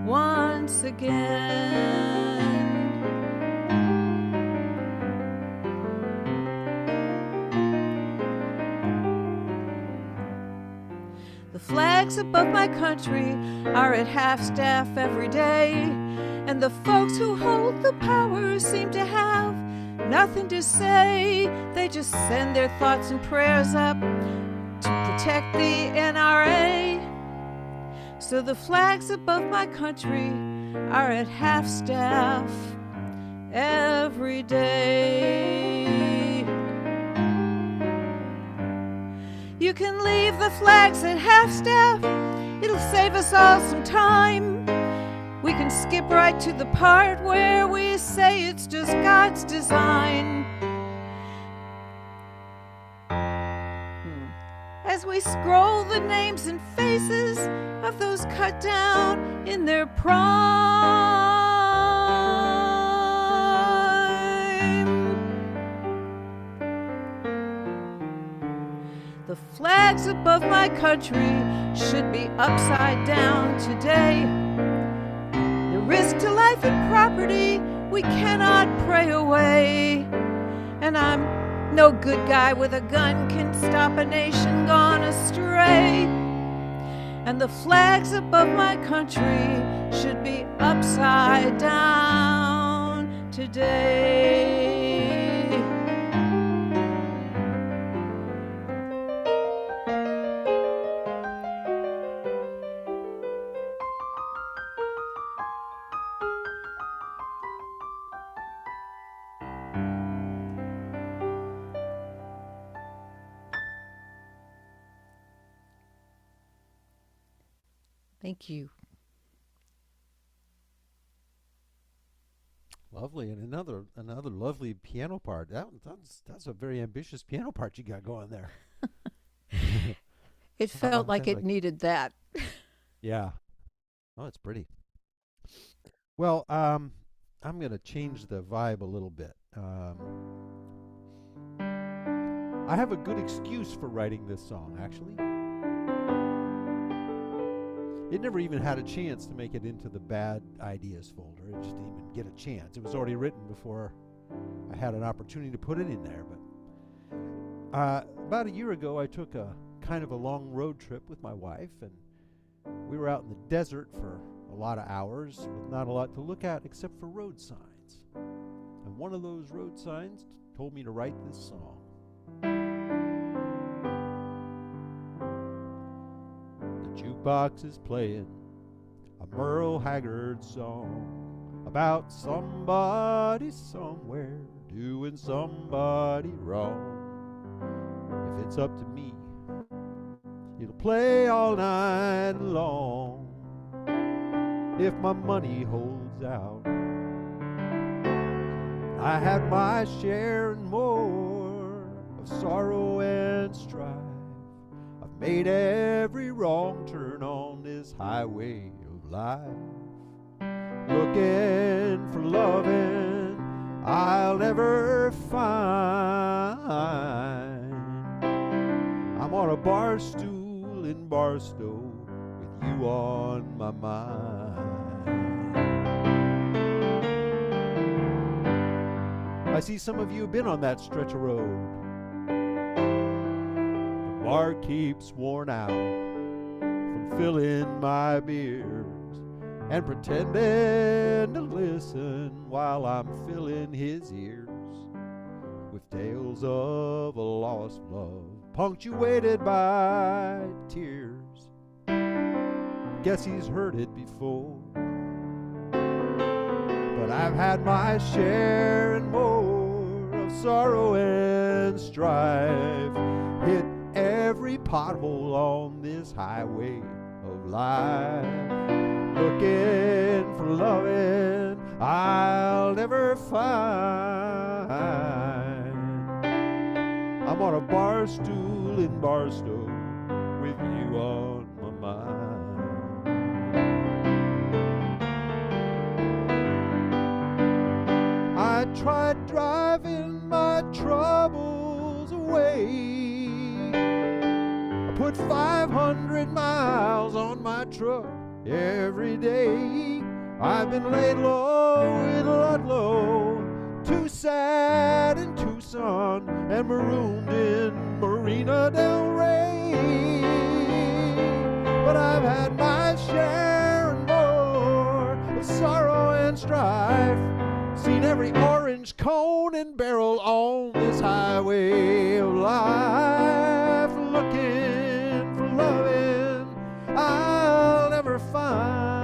once again. The flags above my country are at half staff every day, and the folks who hold the power seem to have nothing to say. They just send their thoughts and prayers up to protect the NRA. So the flags above my country are at half staff every day. You can leave the flags at half-staff, it'll save us all some time. We can skip right to the part where we say it's just God's design. As we scroll the names and faces of those cut down in their prime. The flags above my country should be upside down today. The risk to life and property we cannot pray away. And I'm no good guy with a gun can stop a nation gone astray. And the flags above my country should be upside down today. Thank you. Lovely, and another lovely piano part. That's a very ambitious piano part you got going there. It felt like it needed that. Yeah. Oh, it's pretty. Well, I'm going to change the vibe a little bit. I have a good excuse for writing this song, actually. It never even had a chance to make it into the bad ideas folder. It just didn't even get a chance. It was already written before I had an opportunity to put it in there. But about a year ago, I took a kind of a long road trip with my wife, and we were out in the desert for a lot of hours with not a lot to look at except for road signs. And one of those road signs told me to write this song. Jukebox is playing a Merle Haggard song about somebody somewhere doing somebody wrong. If it's up to me, it'll play all night long. If my money holds out, I had my share and more of sorrow and strife. Made every wrong turn on this highway of life. Looking for loving I'll never find. I'm on a bar stool in Barstow with you on my mind. I see some of you have been on that stretch of road. Bar keeps worn out from filling my beers and pretending to listen while I'm filling his ears with tales of a lost love punctuated by tears. Guess he's heard it before, but I've had my share and more of sorrow and strife. Hit every pothole on this highway of life. Looking for loving I'll never find. I'm on a bar stool in Barstow with you on my mind. I tried driving my troubles away. Put 500 miles on my truck every day. I've been laid low in Ludlow, too sad in Tucson, and marooned in Marina del Rey. But I've had my share and more of sorrow and strife. Seen every orange cone and barrel on this highway of life. Looking for loving I'll never find.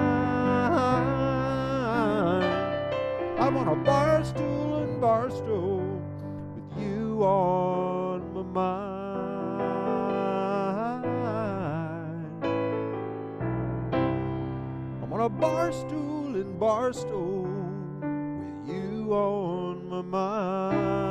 I'm on a bar stool in Barstow with you on my mind. I'm on a bar stool in Barstow with you on my mind.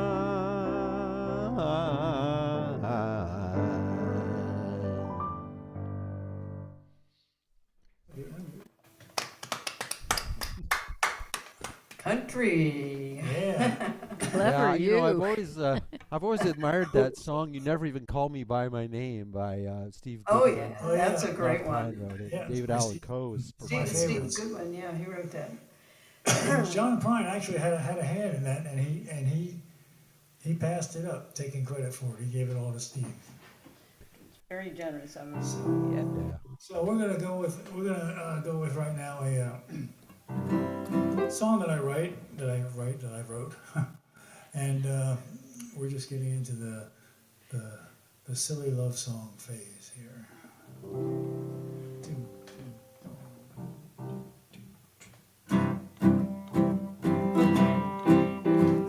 Country. Yeah. Clever You know, you. I've always admired that song. You Never Even Call Me by My Name by Steve. Oh Goodwin. yeah, Oh, yeah. that's a great Ralph Klein one. wrote it. Yeah, David my Allen Steve- Coe is my Steve favorites. Goodwin, yeah, he wrote that. John Prine actually had a hand in that, and he passed it up, taking credit for it. He gave it all to Steve. Very generous of him. Yeah. Yeah. So we're gonna go with right now a song that I wrote, and we're just getting into the silly love song phase here.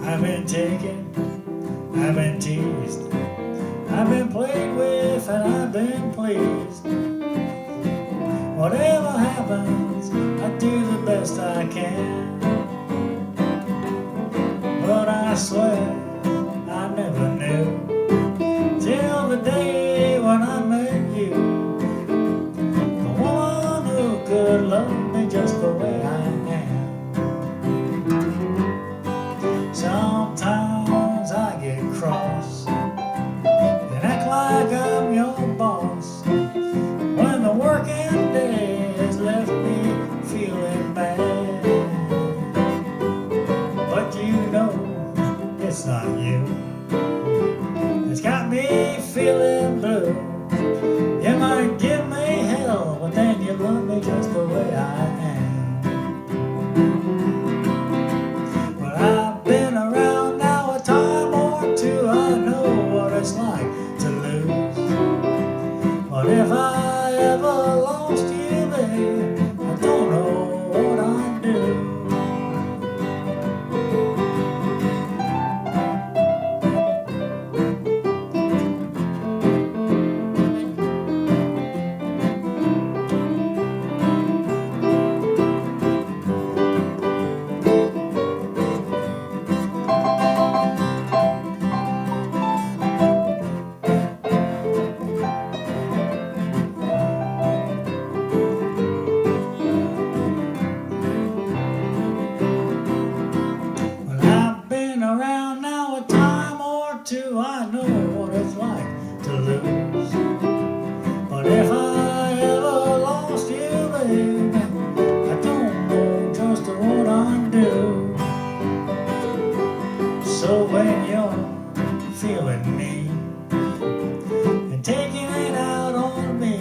I've been taken, I've been teased, I've been played with, and I've been pleased. Whatever happens, I do the best I can. But I swear I never knew till the day when I met you. The woman who could love me just the way I am. Sometimes I get cross and act like I'm your boss, when the working day has left me feeling bad. But you know it's not you, it's got me feeling blue. You might give me hell, but then you love me just the way I am. But I've been around now a time or two, I know what it's like to lose. But if I ever lost you, babe, I don't know what I'd do. Well, I've been around now a time or two, I know what it's like to lose. But if I ever lost you, baby, I don't know just what I'd do. So when you're feeling me and taking it out on me,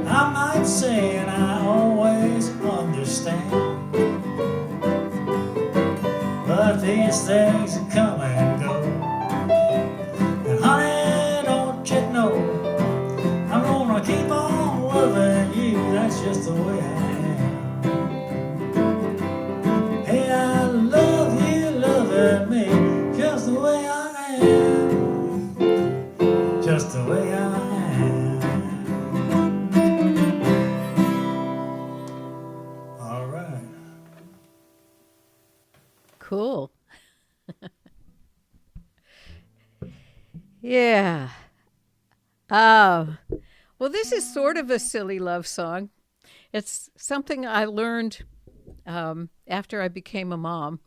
I might say, and I always understand, but these things come and go. And honey, don't you know, I'm gonna keep on loving you, that's just the way I am. Hey, I love you loving me, just the way I am. Just the way I am. All right. Cool. Yeah. Well, this is sort of a silly love song. It's something I learned after I became a mom.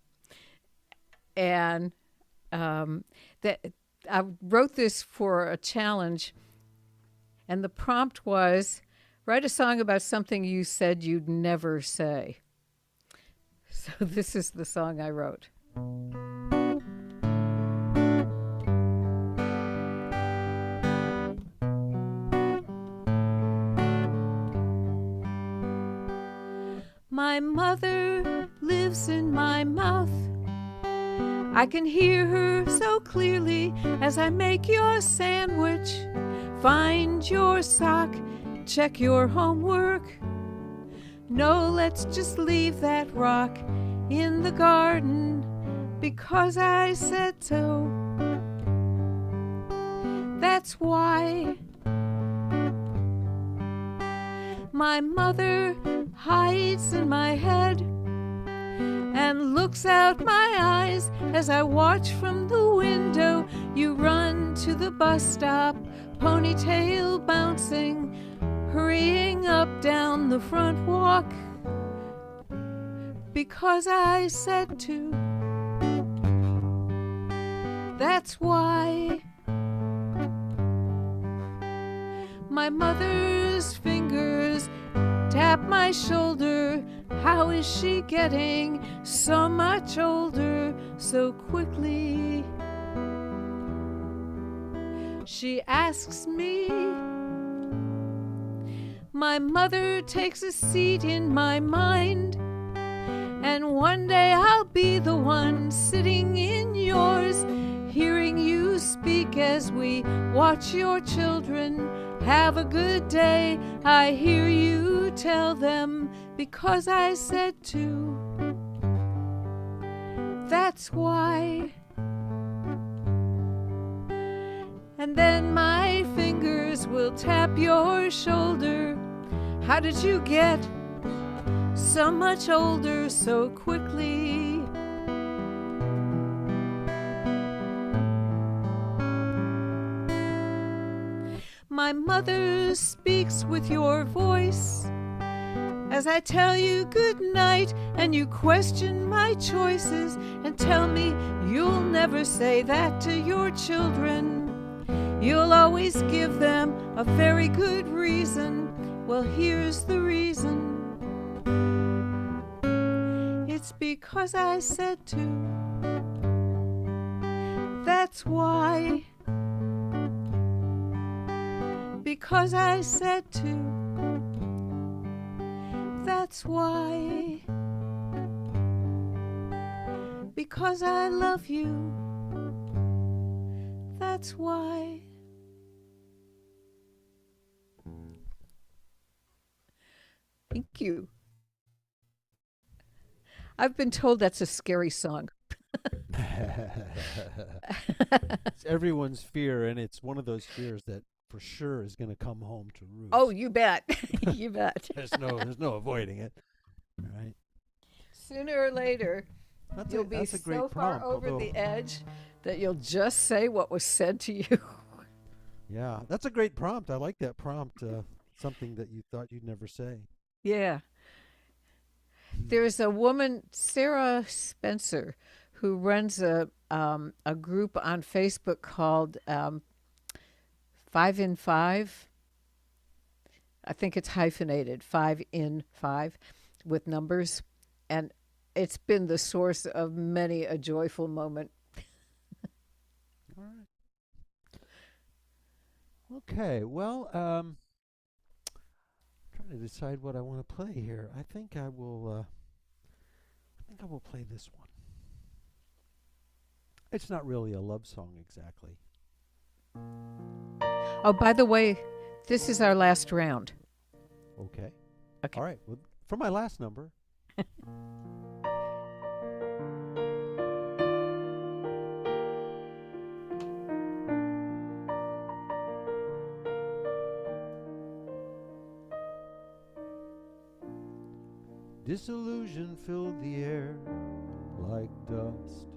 And that I wrote this for a challenge. And the prompt was, write a song about something you said you'd never say. So this is the song I wrote. My mother lives in my mouth. I can hear her so clearly as I make your sandwich, find your sock, check your homework. No, let's just leave that rock in the garden because I said so. That's why my mother hides in my head and looks out my eyes as I watch from the window. You run to the bus stop, ponytail bouncing, hurrying up down the front walk because I said to. That's why my mother's fingers tap my shoulder. How is she getting so much older so quickly? She asks me. My mother takes a seat in my mind, and one day I'll be the one sitting in yours, hearing you speak as we watch your children have a good day. I hear you tell them because I said to. That's why. And then my fingers will tap your shoulder. How did you get so much older so quickly? My mother speaks with your voice as I tell you good night, and you question my choices and tell me you'll never say that to your children. You'll always give them a very good reason. Well, here's the reason. It's because I said to. That's why. Because I said to. That's why. Because I love you. That's why. Thank you. I've been told that's a scary song. It's everyone's fear, and it's one of those fears that for sure is going to come home to roost. Oh, you bet. You bet. there's no avoiding it. All right. Sooner or later, you'll be that's a great so far prompt, over although- the edge that you'll just say what was said to you. Yeah, that's a great prompt. I like that prompt. Something that you thought you'd never say. Yeah. There's a woman, Sarah Spencer, who runs a group on Facebook called 5 in 5. I think it's hyphenated, 5 in 5 with numbers. And it's been the source of many a joyful moment. All right. Okay. Well, trying to decide what I want to play here. I think I will play this one. It's not really a love song exactly. Oh, by the way, this is our last round. Okay. Okay. All right. Well, for my last number. Disillusion filled the air like dust.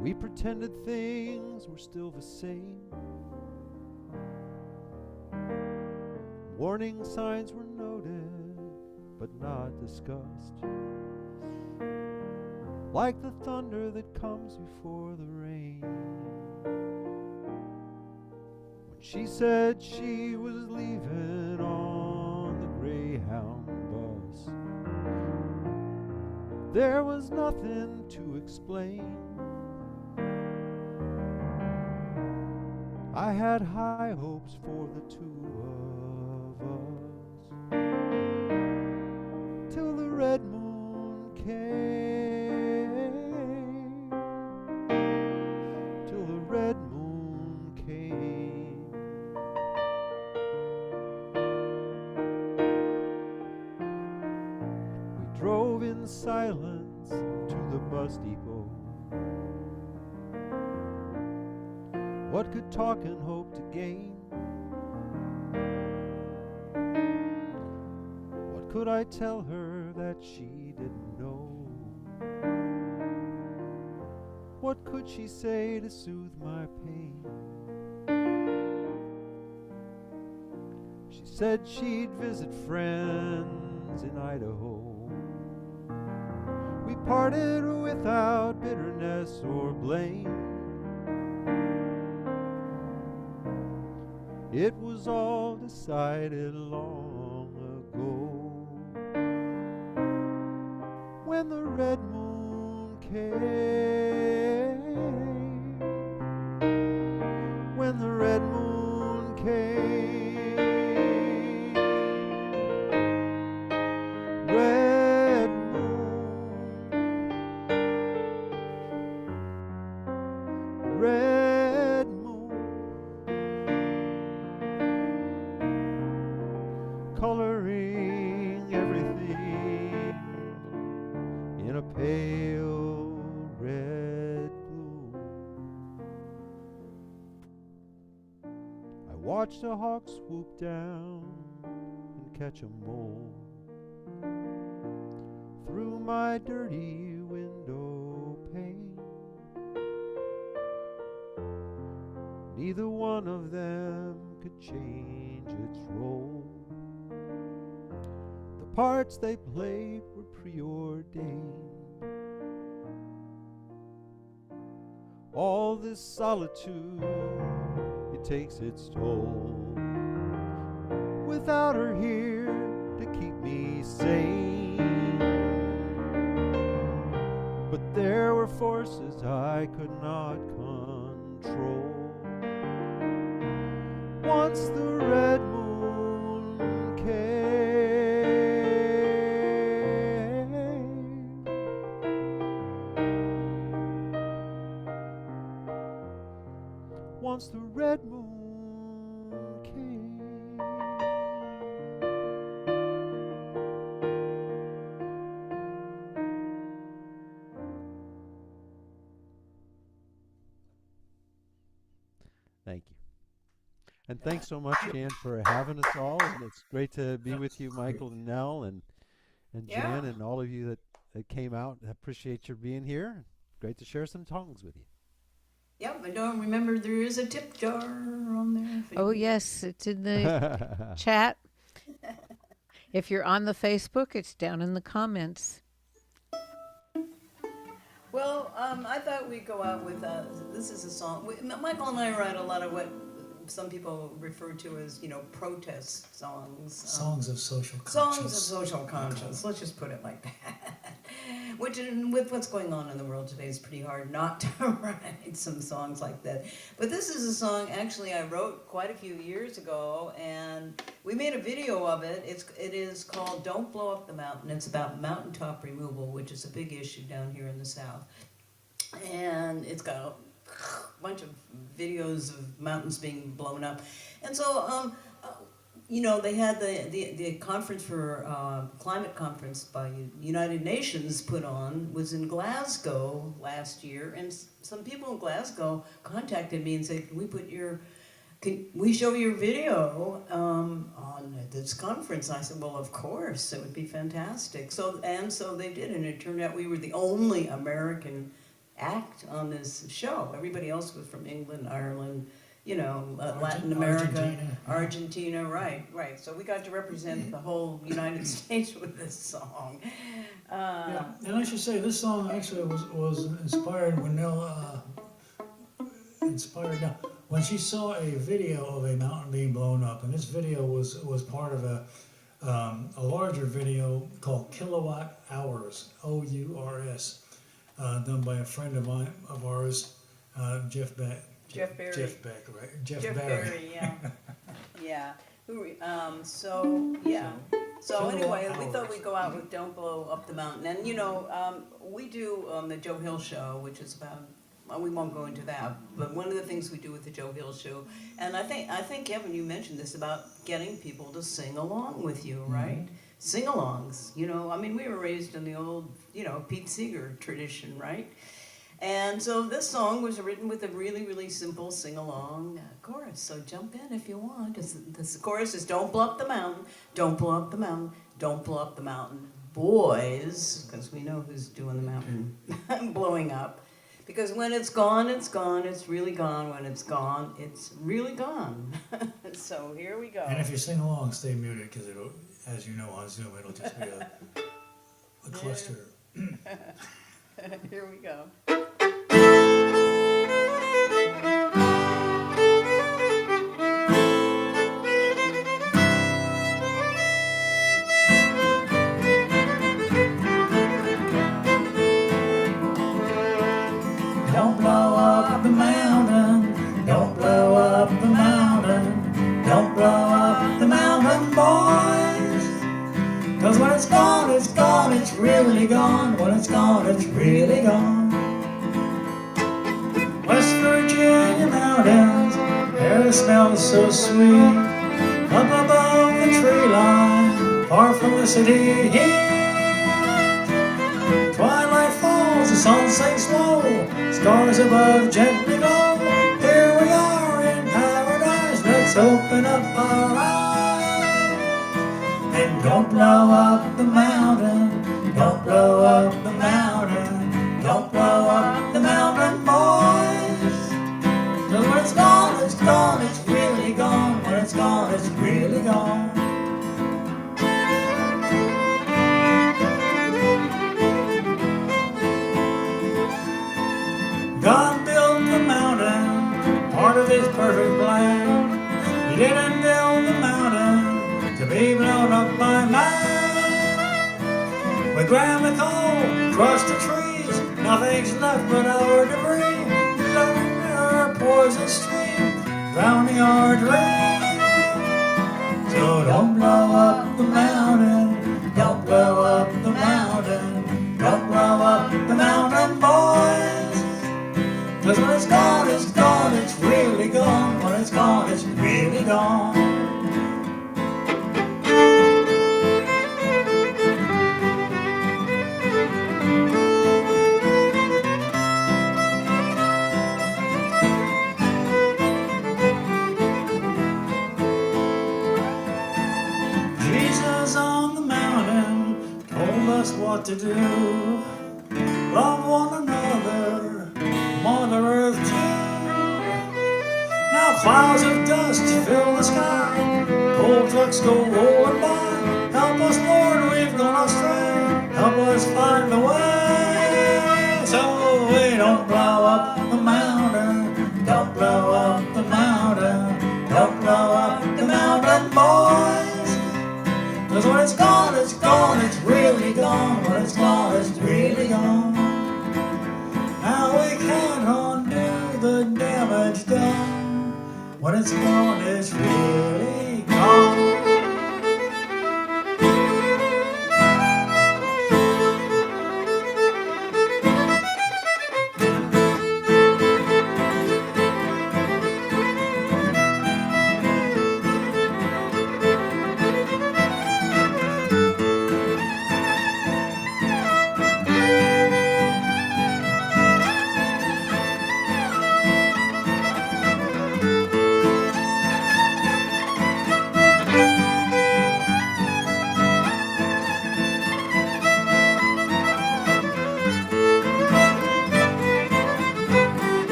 We pretended things were still the same. Warning signs were noted, but not discussed. Like the thunder that comes before the rain. When she said she was leaving on the Greyhound bus, there was nothing to explain. I had high hopes for the two of us, till the red moon came, till the red moon came. We drove in in silence to the bus depot. What could talking hope to gain? What could I tell her that she didn't know? What could she say to soothe my pain? She said she'd visit friends in Idaho. We parted without bitterness or blame. It was all decided long ago. When the red moon came, when the red moon came, red moon, red moon, coloring everything in a pale red bloom. I watched a hawk swoop down and catch a mole through my dirty window pane. Neither one of them could change its role. The parts they played were preordained. All this solitude, it takes its toll. Without her here to keep me sane. But there were forces I could not control. Once the red moon came, once the red moon came. Thank you. And thanks so much, Jan, for having us all. And it's great to be with you, Michael and Nell and Jan and all of you that came out. I appreciate your being here. Great to share some songs with you. Yep, and don't remember there is a tip jar on there. Oh, yes, it's in the chat. If you're on the Facebook, it's down in the comments. Well, I thought we'd go out with, this is a song. Michael and I write a lot of what some people refer to as, protest songs. Songs of social conscience. Songs of social conscience. Let's just put it like that. Which, with what's going on in the world today, is pretty hard not to write some songs like that. But this is a song, actually, I wrote quite a few years ago, and we made a video of it. It is called "Don't Blow Up the Mountain." It's about mountaintop removal, which is a big issue down here in the South. And it's got a bunch of videos of mountains being blown up. And so, they had the conference for climate conference by United Nations put on was in Glasgow last year, and some people in Glasgow contacted me and said, can we show your video on this conference? I said, well, of course, it would be fantastic. So they did, and it turned out we were the only American act on this show. Everybody else was from England, Ireland, Latin America, Argentina, right. So we got to represent the whole United States with this song. Yeah, and I should say this song actually was inspired when Nell when she saw a video of a mountain being blown up, and this video was part of a larger video called Kilowatt Hours, OURS, done by a friend of ours, Jeff Barry. Jeff Barry, yeah. Yeah. So anyway, we thought we'd go out with "Don't Blow Up the Mountain," and we do the Joe Hill Show, which is about. Well, we won't go into that, but one of the things we do with the Joe Hill Show, and I think Kevin, you mentioned this about getting people to sing along with you, right? sing-alongs. You know, I mean, we were raised in the old, you know, Pete Seeger tradition, right? And so this song was written with a really, really simple sing-along chorus. So jump in if you want. This chorus is, don't blow up the mountain, don't blow up the mountain, don't blow up the mountain, boys, because we know who's doing the mountain blowing up. Because when it's gone, it's gone, it's really gone. When it's gone, it's really gone. So here we go. And if you sing along, stay muted, because it'll, as you know on Zoom, it'll just be a cluster. Here we go. Don't blow up the mountain, don't blow up the mountain, don't blow up the mountain, boys. 'Cause when it's gone, it's really gone. When it's gone, it's really gone. West Virginia mountains, air smells so sweet. Up above the tree line, far from the city heat. Twilight falls, the sun sinks low, stars above gently glow. Here we are in paradise, let's open up our eyes. And don't blow up the mountain, don't blow up the mountain, don't blow up the mountain, boys. 'Cause when it's gone, it's really gone. When it's gone, it's really gone. God built the mountain, part of his perfect plan. He didn't build the mountain to be blown up by man. We grab the coal, crush the trees, nothing's left but our debris. Blowing our poison stream, drowning our dreams. So don't blow up the mountain, don't blow up the mountain, don't blow up the mountain, boys. 'Cause when it's gone, it's really gone. When it's gone, it's really gone. Jesus on the mountain told us what to do. Love one another, Mother Earth too. Now clouds of dust fill the sky, coal trucks go rolling by. Help us, Lord, we've gone astray. Help us find the way. So we don't blow up the mountain, don't blow up the mountain, don't blow up the mountain, boys. 'Cause when it's gone, it's really gone. When it's gone, it's really gone. Now we can't undo the damage done. When it's gone, it's really gone.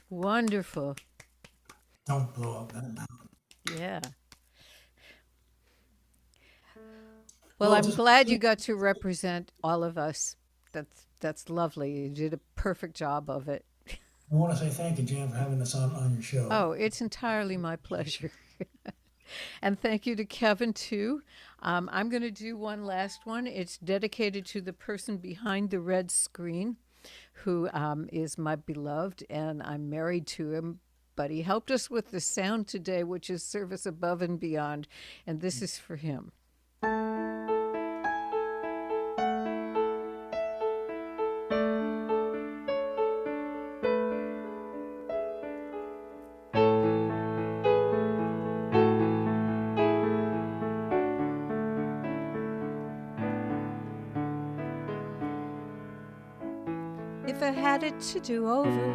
Wonderful. Don't blow up that mountain. Yeah. Well, Well, I'm just- glad you got to represent all of us. That's lovely. You did a perfect job of it. I want to say thank you, Jan, for having us on your show. Oh, it's entirely my pleasure. And thank you to Kevin, too. I'm going to do one last one. It's dedicated to the person behind the red screen, who is my beloved, and I'm married to him. But he helped us with the sound today, which is service above and beyond. And this is for him. I had it to do over,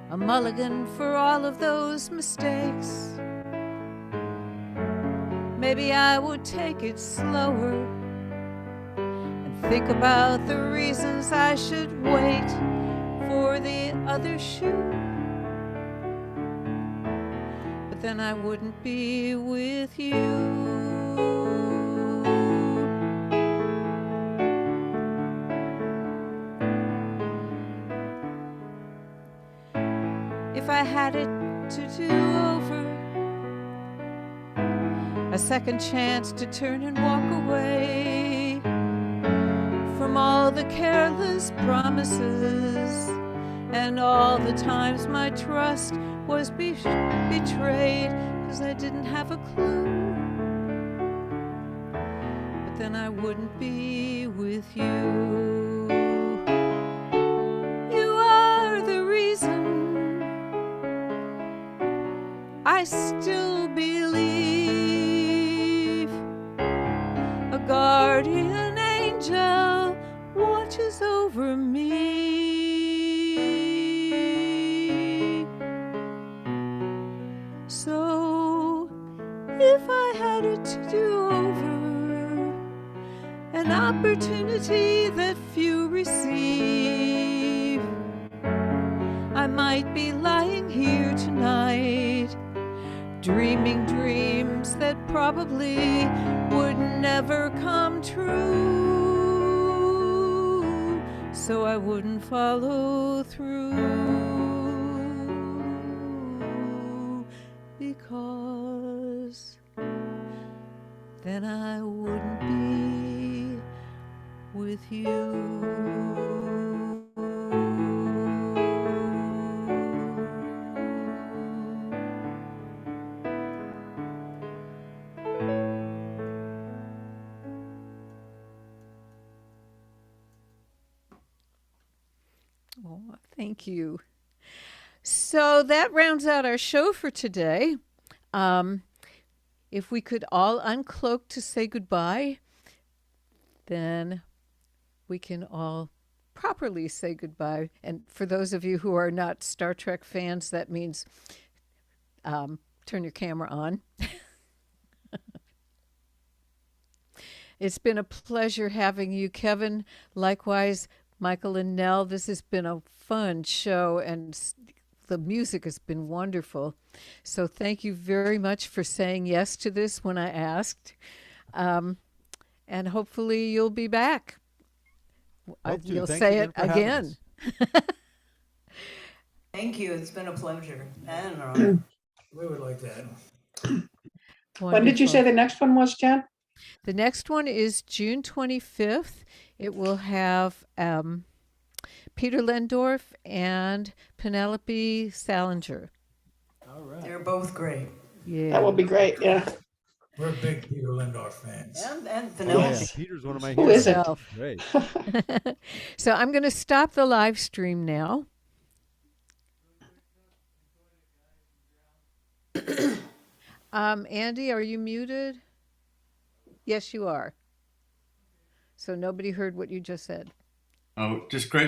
a mulligan for all of those mistakes, maybe I would take it slower and think about the reasons I should wait for the other shoe. But then I wouldn't be with you. If I had it to do over, a second chance to turn and walk away from all the careless promises and all the times my trust was betrayed because I didn't have a clue. But then I wouldn't be with you. You are the reason I still believe a guardian angel watches over me. So if I had it to do over, an opportunity that few receive, I might be lying here tonight, dreaming dreams that probably would never come true, so I wouldn't follow through, because then I wouldn't be with you. Oh, thank you. So that rounds out our show for today. If we could all uncloak to say goodbye, then we can all properly say goodbye. And for those of you who are not Star Trek fans, that means turn your camera on. It's been a pleasure having you, Kevin. Likewise, Michael and Nell. This has been a fun show, and the music has been wonderful. So thank you very much for saying yes to this when I asked. And hopefully you'll be back. You'll say it again. Thank you. It's been a pleasure and an honor. We would like that. When did you say the next one was, Jan? The next one is June 25th. It will have Peter Lendorf and Penelope Salinger. All right. They're both great. Yeah. That will be great, yeah. We're big Peter Lindorf fans. And Oh, Penelope. yeah. Peter's one of my Who is it? Myself. Great. So I'm going to stop the live stream now. Andy, are you muted? Yes, you are. So nobody heard what you just said. Oh, just great